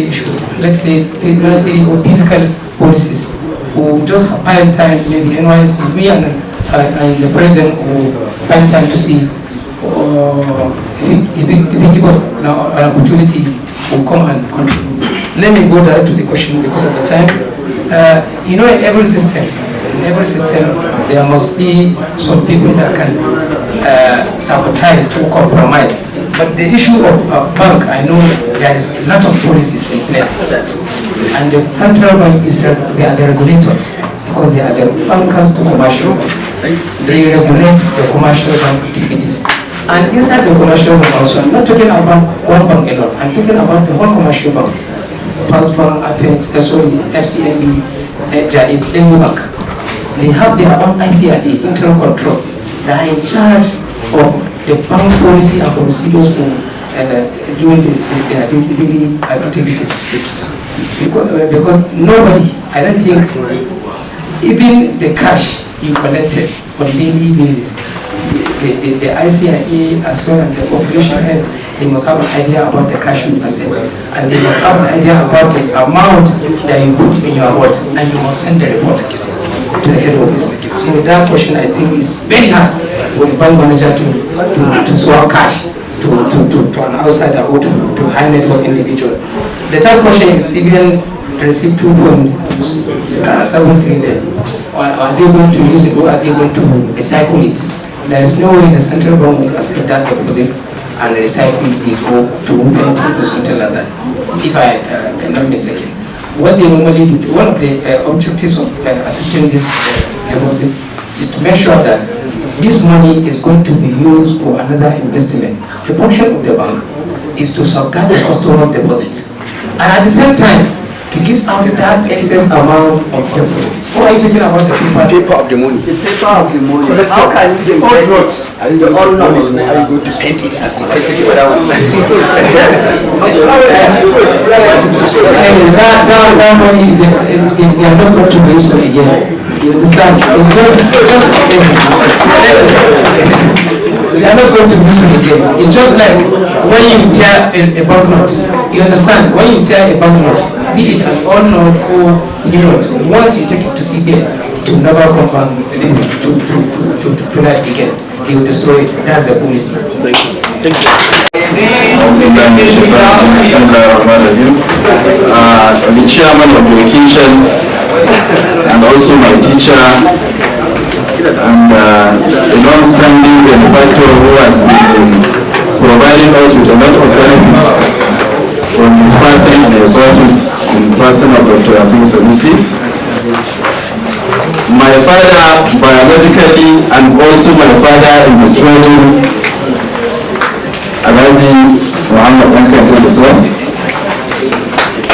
issues, let's say monetary or physical policies. Who just find time, maybe NYC, me and the president will find time to see if it gives us an opportunity, will come and contribute. Let me go direct to the question because of the time. In every system, there must be some people that can sabotage or compromise. But the issue of bank, I know there is a lot of policies in place, and the central bank they are the regulators because they are the bankers to commercial. They regulate the commercial bank activities, and inside the commercial bank also, I'm not talking about one bank alone. I'm talking about the whole commercial bank. First Bank, FCNB, there is any bank. They have their own ICRA, internal control. They are in charge of the bank policy and procedures for doing their daily activities. Because nobody, I don't think, even the cash you collected on a daily basis, the ICRA as well as the operation head, they must have an idea about the cash you accept, and they must have an idea about the amount that you put in your wallet, and you must send the report to the head office. So that question, I think, is very hard for a bank manager to swap cash to an outsider or to high net worth individual. The third question is CBN received 2.7 trillion. Are they going to use it or are they going to recycle it? There is no way the central bank will accept that deposit and recycle it or to move it or something like that, if I am not mistaken. What they normally do, one of the objectives of accepting this deposit is to make sure that this money is going to be used for another investment. The function of the bank is to safeguard the customer's deposit, and at the same time to give out that excess amount of deposit. What are you talking about? The paper of the money. The paper of the money. How can you invest it? The all notes. Are you going to spend it as you like it? That money is they are not going to be used again. You understand? It's just they are not going to use it again. It's just like when you tear a banknote. You understand? When you tear a banknote, be it an old note or new note, once you take it to CBN, to never come back to that again. They will destroy it. That's the policy. Thank you. Thank you. The chairman of the occasion and also my teacher and a long-standing benefactor who has been providing us with a lot of benefits from his passing in his office in person of Dr. Abdul Sanusi. My father biologically and also my father in the struggle, Alhaji Muhammad Ankar Islam.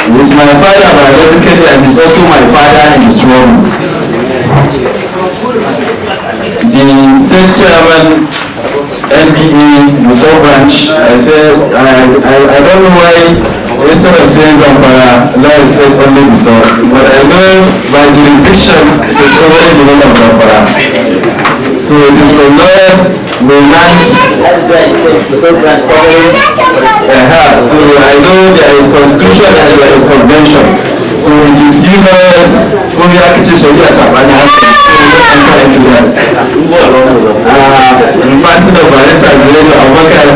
He's my father biologically and he's also my father in the struggle. The state chairman NBA Musa branch, I said I don't know why instead of saying zamfara, I said only Musa, but I know by jurisdiction it is covering the name of zamfara. So it is from lawyers we learned so I know there is constitution and there is convention. So it is you lawyers who we architecture here Sabani has to enter into that. In person of Barrister Juleno Abubakar,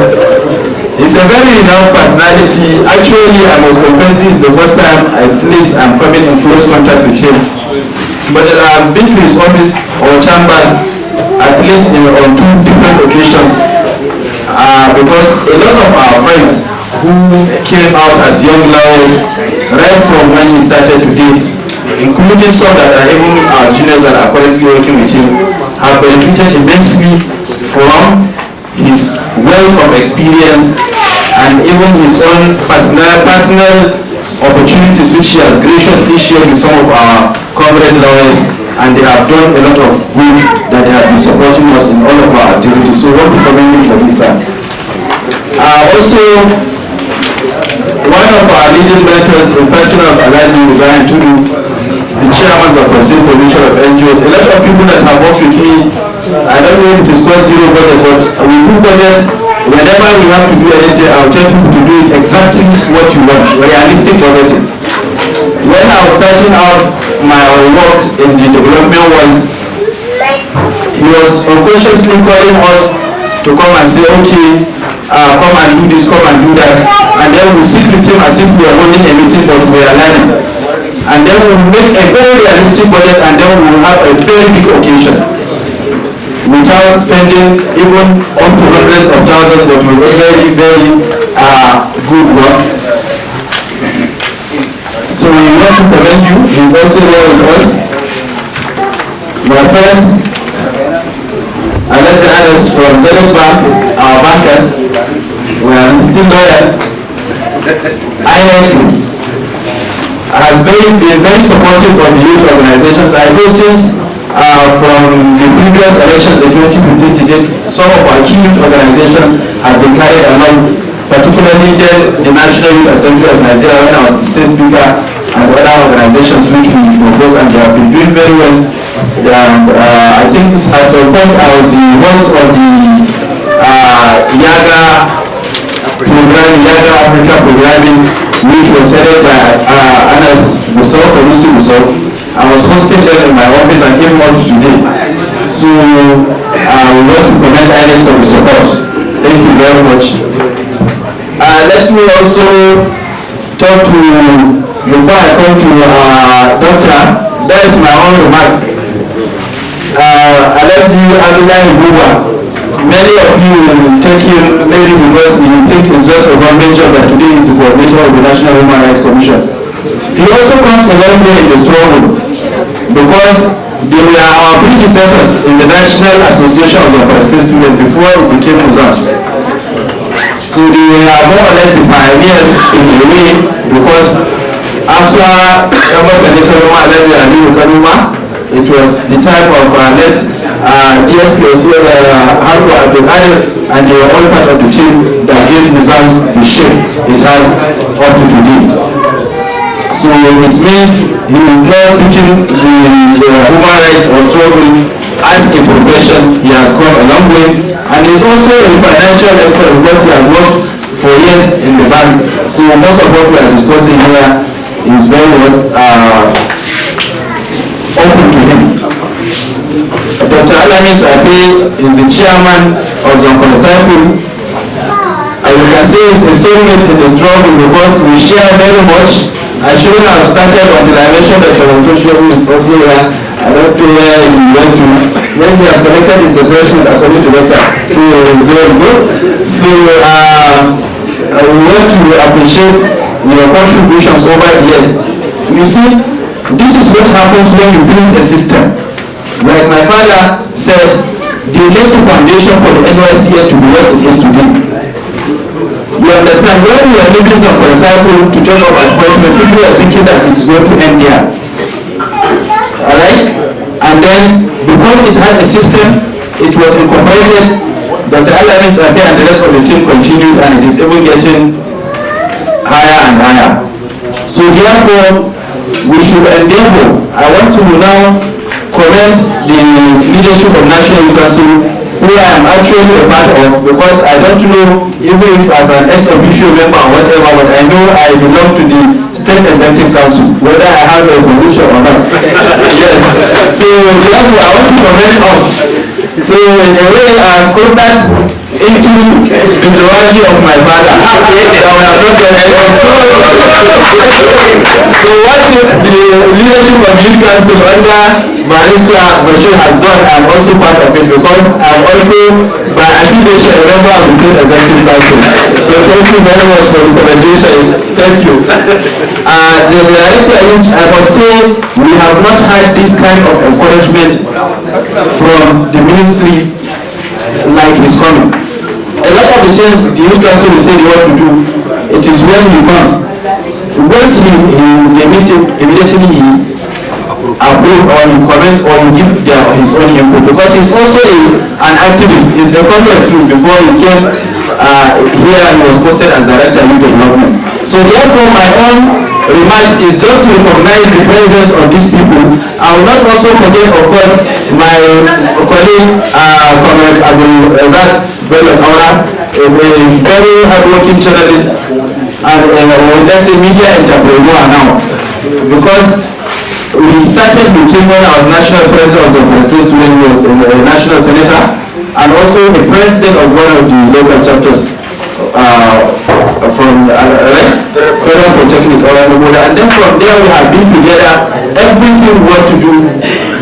he's a very renowned personality. Actually, I must confess this is the first time at least I'm coming in close contact with him. But I've been to his office or chamber at least on 2 different occasions because a lot of our friends who came out as young lawyers right from when he started to date, including some that are even our juniors that are currently working with him, have benefited immensely from his wealth of experience and even his own personal opportunities which he has graciously shared with some of our comrade lawyers, and they have done a lot of good that they have been supporting us in all of our activities. So I want to commend you for this, sir. Also, one of our leading mentors in person of Alhaji Ibrahim Tulu, the chairman of the Commission of NGOs, a lot of people that have worked with me I don't know if it is called zero budget, but we do budget. Whenever we have to do anything, I'll tell people to do it exactly what you want, realistic budgeting. When I was starting out my work in the development world, he was unconsciously calling us to come and say, okay, come and do this, come and do that. And then we sit with him as if we are holding a meeting, but we are learning. And then we'll make a very realistic budget, and then we'll have a very big occasion. Without spending even up to hundreds of thousands, but with a very, very good work. So we want to commend you. He's also here with us. My friend, Alhaji Anas from Zenith Bank, our bankers, we are still loyal. INEC has been very supportive of the youth organizations. I know since from the previous elections in 2015 to date, some of our key youth organizations have been carried along, particularly the National Youth Assembly of Nigeria when I was the state speaker, and other organizations which we propose, and they have been doing very well. And I think at some point I was the host of the Yaga program, Yaga Africa programming, which was headed by Anas Musa. I was hosting them in my office and came on today. So we want to commend INEC for the support. Thank you very much. Let me also talk to, before I come to Doctor, that is my own remarks. Alhaji Abdullahi Buba, many of you will take him maybe because you think it's just a government job, but today he's the coordinator of the National Human Rights Commission. He also comes a long way in the struggle because they were our predecessors in the National Association of Zamfara State Students before it became UZAMS. So they were more or less the pioneers in a way, because after it was the time of DSP Harpo Abdul, and they were all part of the team that gave UZAMS the shape it has up to today. So it means he will not picking the human rights or struggle as a profession. He has come a long way, and he's also a financial expert because he has worked for years in the bank. So most of what we are discussing here is very open to him. Dr. Alamit Abe is the chairman of Zamfara Cycle. And you can say it's a soulmate in the struggle because we share very much. I shouldn't have started until I mentioned that the demonstration is also here. I don't know where he went to. When he has collected his expressions according to Dr. So very good. So we want to appreciate your contributions over the years. You see, this is what happens when you build a system. Like my father said, they laid the foundation for the NYCN to be what it is today. You understand, when we are making some cycle to take up appointment, people are thinking that it's going to end there. Alright? And then, because it had a system, it was incorporated, Dr. Alamit Abe and the rest of the team continued, and it is even getting higher and higher. So therefore, we should endeavor. I want to now commend the leadership of National Youth Council, who I am actually a part of, because I don't know, even if as an ex-official member or whatever, but I know I belong to the State Executive Council, whether I have a position or not. Yes. So therefore, I want to commend us. So in a way, I have come back into the duality of my father. So what the leadership of Youth Council under Barrister Bashir has done, I'm also part of it, because I'm also by affiliation a member of the State Executive Council. So thank you very much for the commendation. Thank you. The reality, I must say, we have not had this kind of encouragement from the ministry like his coming. A lot of the things the Youth Council will say they want to do, it is when he comes. Once he meet him, immediately he approve or he comments or he give his own input, because he's also an activist. He's a contact too. Before he came here, he was posted as Director of Youth Development. So therefore, my own remarks is just to recognize the presence of these people. I will not also forget, of course, my colleague, Comrade Abdul Razak Bello Kaura, a very hardworking journalist and let's say media entrepreneur now, because we started with him when I was national president of the State Student Union, was a national senator, and also the president of one of the local chapters from Federal Polytechnic, and then from there we have been together. Everything we want to do,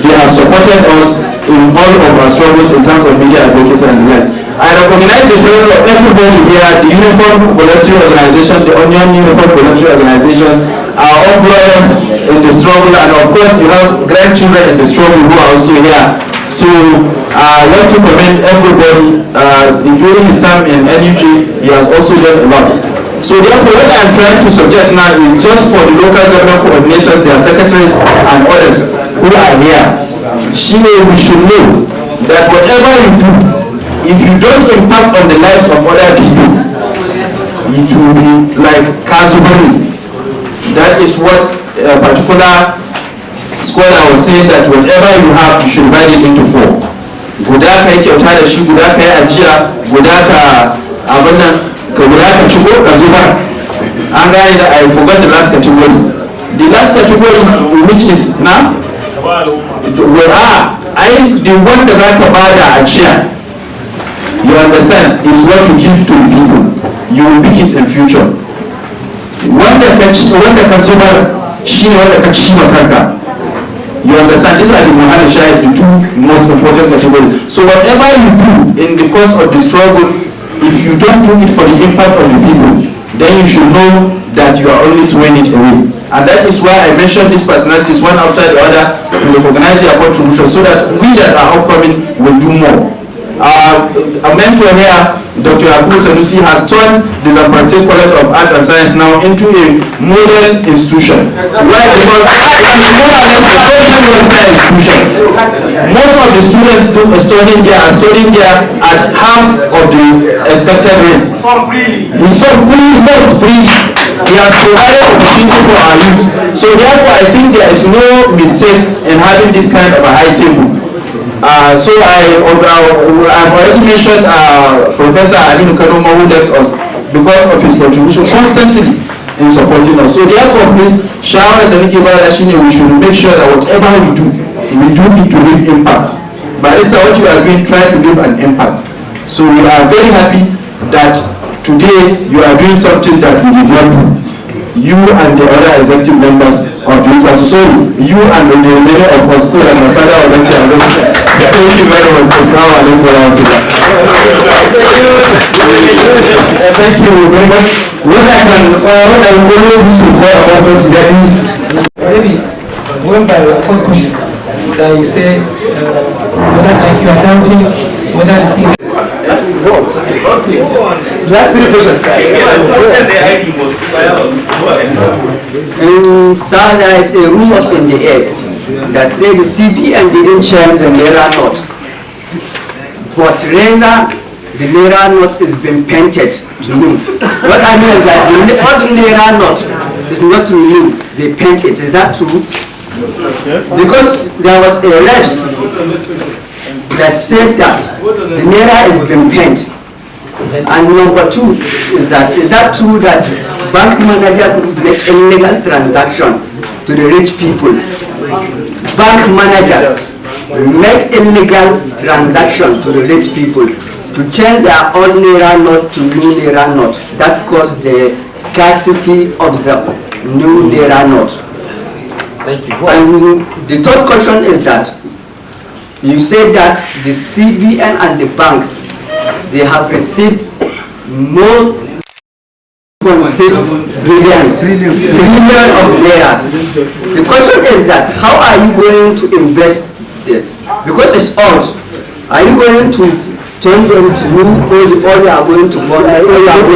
they have supported us in all of our struggles in terms of media advocacy and the rest. I recognize the presence of everybody here, the uniform voluntary organization, the Onion uniform voluntary organizations, our own brothers in the struggle, and of course you have grandchildren in the struggle who are also here. So I want to commend everybody, including his time in NUG, he has also done a lot. So therefore what I am trying to suggest now is just for the local government coordinators, their secretaries and others who are here, we should know that whatever you do, if you don't impact on the lives of other people, it will be like casualty. That is what a particular scholar was saying, that whatever you have, you should divide it into four. Guda ka yi kyauta da shi, guda ka yi ajiya, guda ka abin nan, ka guda ka ciko ka zubar. An gane da I forgot the last category. The last category, which is na? The one da za ka bada ajiya, you understand, is what you give to the people. You will pick it in future. Wanda ka zubar shi ne wanda ka ci kanka. You understand? These are the Muhammad Shahid, the two most important categories. So whatever you do in the course of the struggle, if you don't do it for the impact of the people, then you should know that you are only throwing it away. And that is why I mentioned these personalities one after the other to recognize their contribution, so that we that are upcoming will do more. A mentor here, Dr. Yakubu Sanusi, has turned the Zamfara State College of Arts and Science now into a modern institution. Why? Because it is more or less a social welfare institution. Most of the students who are studying there at half of the expected rate. He's so free, most free. He has provided opportunity for our youth. So therefore, I think there is no mistake in having this kind of a high table. So I've already mentioned Professor Alinu Kanoma, who left us because of his contribution constantly in supporting us. So therefore, please, we should make sure that whatever we do it to leave impact. Barrister, what you are doing, try to leave an impact. So we are very happy that today you are doing something that we did not do. You and the other executive members of the university, so you and the many of us, so that my father will say, thank you very much. Thank you very much. What I always wish to call about today, maybe going by the first question that you say, whether like you are counting, whether the same. Last three questions. Sir, there is a rumors in the air that say the CBN didn't change the Naira note, but rather the Naira note is being painted to new. What I mean is that the ordinary Naira note is not to new, they paint it. Is that true? Because there was a refs that said that the Naira is being painted. And number two is that true that bank managers make illegal transaction to the rich people? Bank managers make illegal transaction to the rich people to change their old Naira note to new Naira note. That caused the scarcity of the new Naira note. Thank you. And the third question is that you said that the CBN and the bank, they have received more than 6 trillion of naira. The question is that how are you going to invest it? Because it's old. Are you going to turn them to new, or you are going to borrow? Are you going to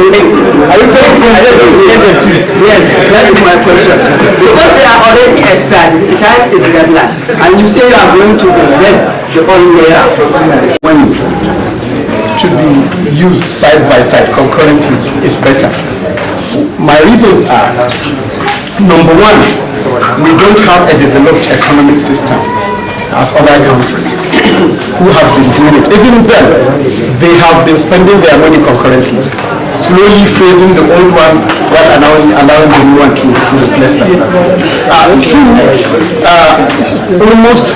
yes, that is my question. Because they are already expired, the time is deadline, and you say you are going to invest the old naira. To be used side by side concurrently is better. My reasons are, number one, we don't have a developed economic system. as other countries who have been doing it. Even then, they have been spending their money concurrently, slowly fading the old one while allowing the new one to replace them. Almost,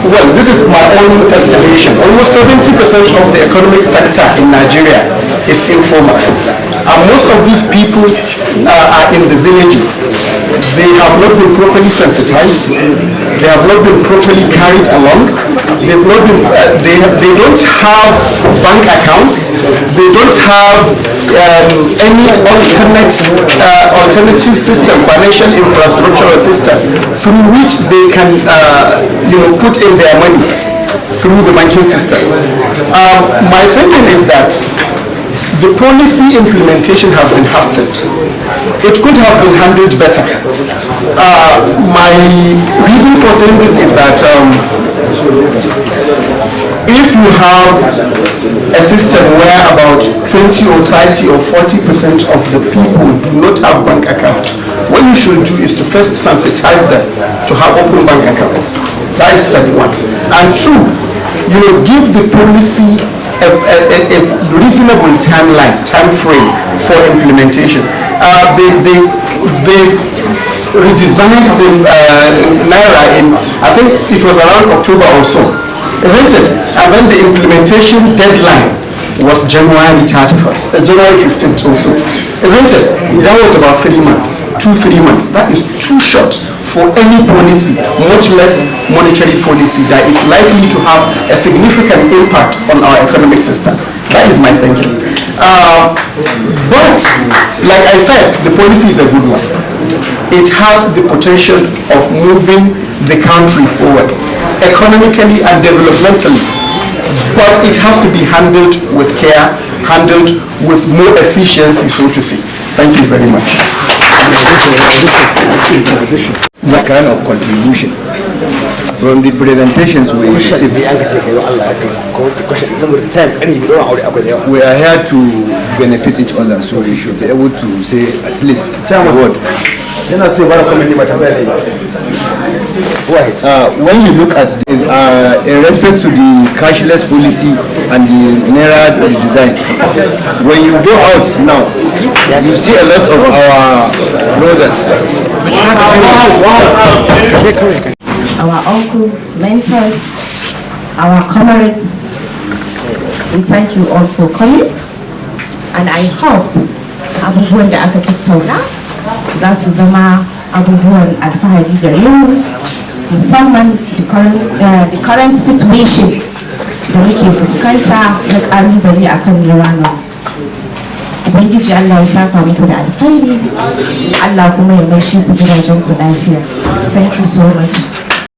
well, this is my own estimation, almost 70% of the economic sector in Nigeria is informal. And most of these people are in the villages. They have not been properly sensitized. They have not been properly carried along. They've not been, they don't have bank accounts. They don't have any alternative system, financial infrastructural system through which they can put in their money through the banking system. My thinking is that the policy implementation has been hastened. It could have been handled better. My reason for saying this is that if you have a system where about 20 or 30 or 40% of the people do not have bank accounts, what you should do is to first sensitize them to have open bank accounts. That is step one. And two, give the policy a reasonable time frame for implementation. They redesigned the Naira in, I think it was around October or so, isn't it? And then the implementation deadline was January 31st, January 15th also, isn't it? That was about 3 months, 2-3 months. That is too short for any policy, much less monetary policy that is likely to have a significant impact on our economic system. That is my thinking. But, like I said, the policy is a good one. It has the potential of moving the country forward, economically and developmentally. But it has to be handled with care, handled with more efficiency, so to say. Thank you very much. What kind of contribution from the presentations we received? We are here to benefit each other, so we should be able to say at least a word. When you look at in respect to the cashless policy and the Naira design, when you go out now, you see a lot of our brothers, our uncles, mentors, our comrades. We thank you all for coming, and I hope abubuwan da aka tattauna za su zama abubuwan alfahari gare mu, musamman the current situation da muke fuskanta na ƙalubale akan Naira. Ubangiji Allah ya saka muku da alkhairi, Allah kuma ya mai shi ku gidajen ku lafiya. Thank you so much.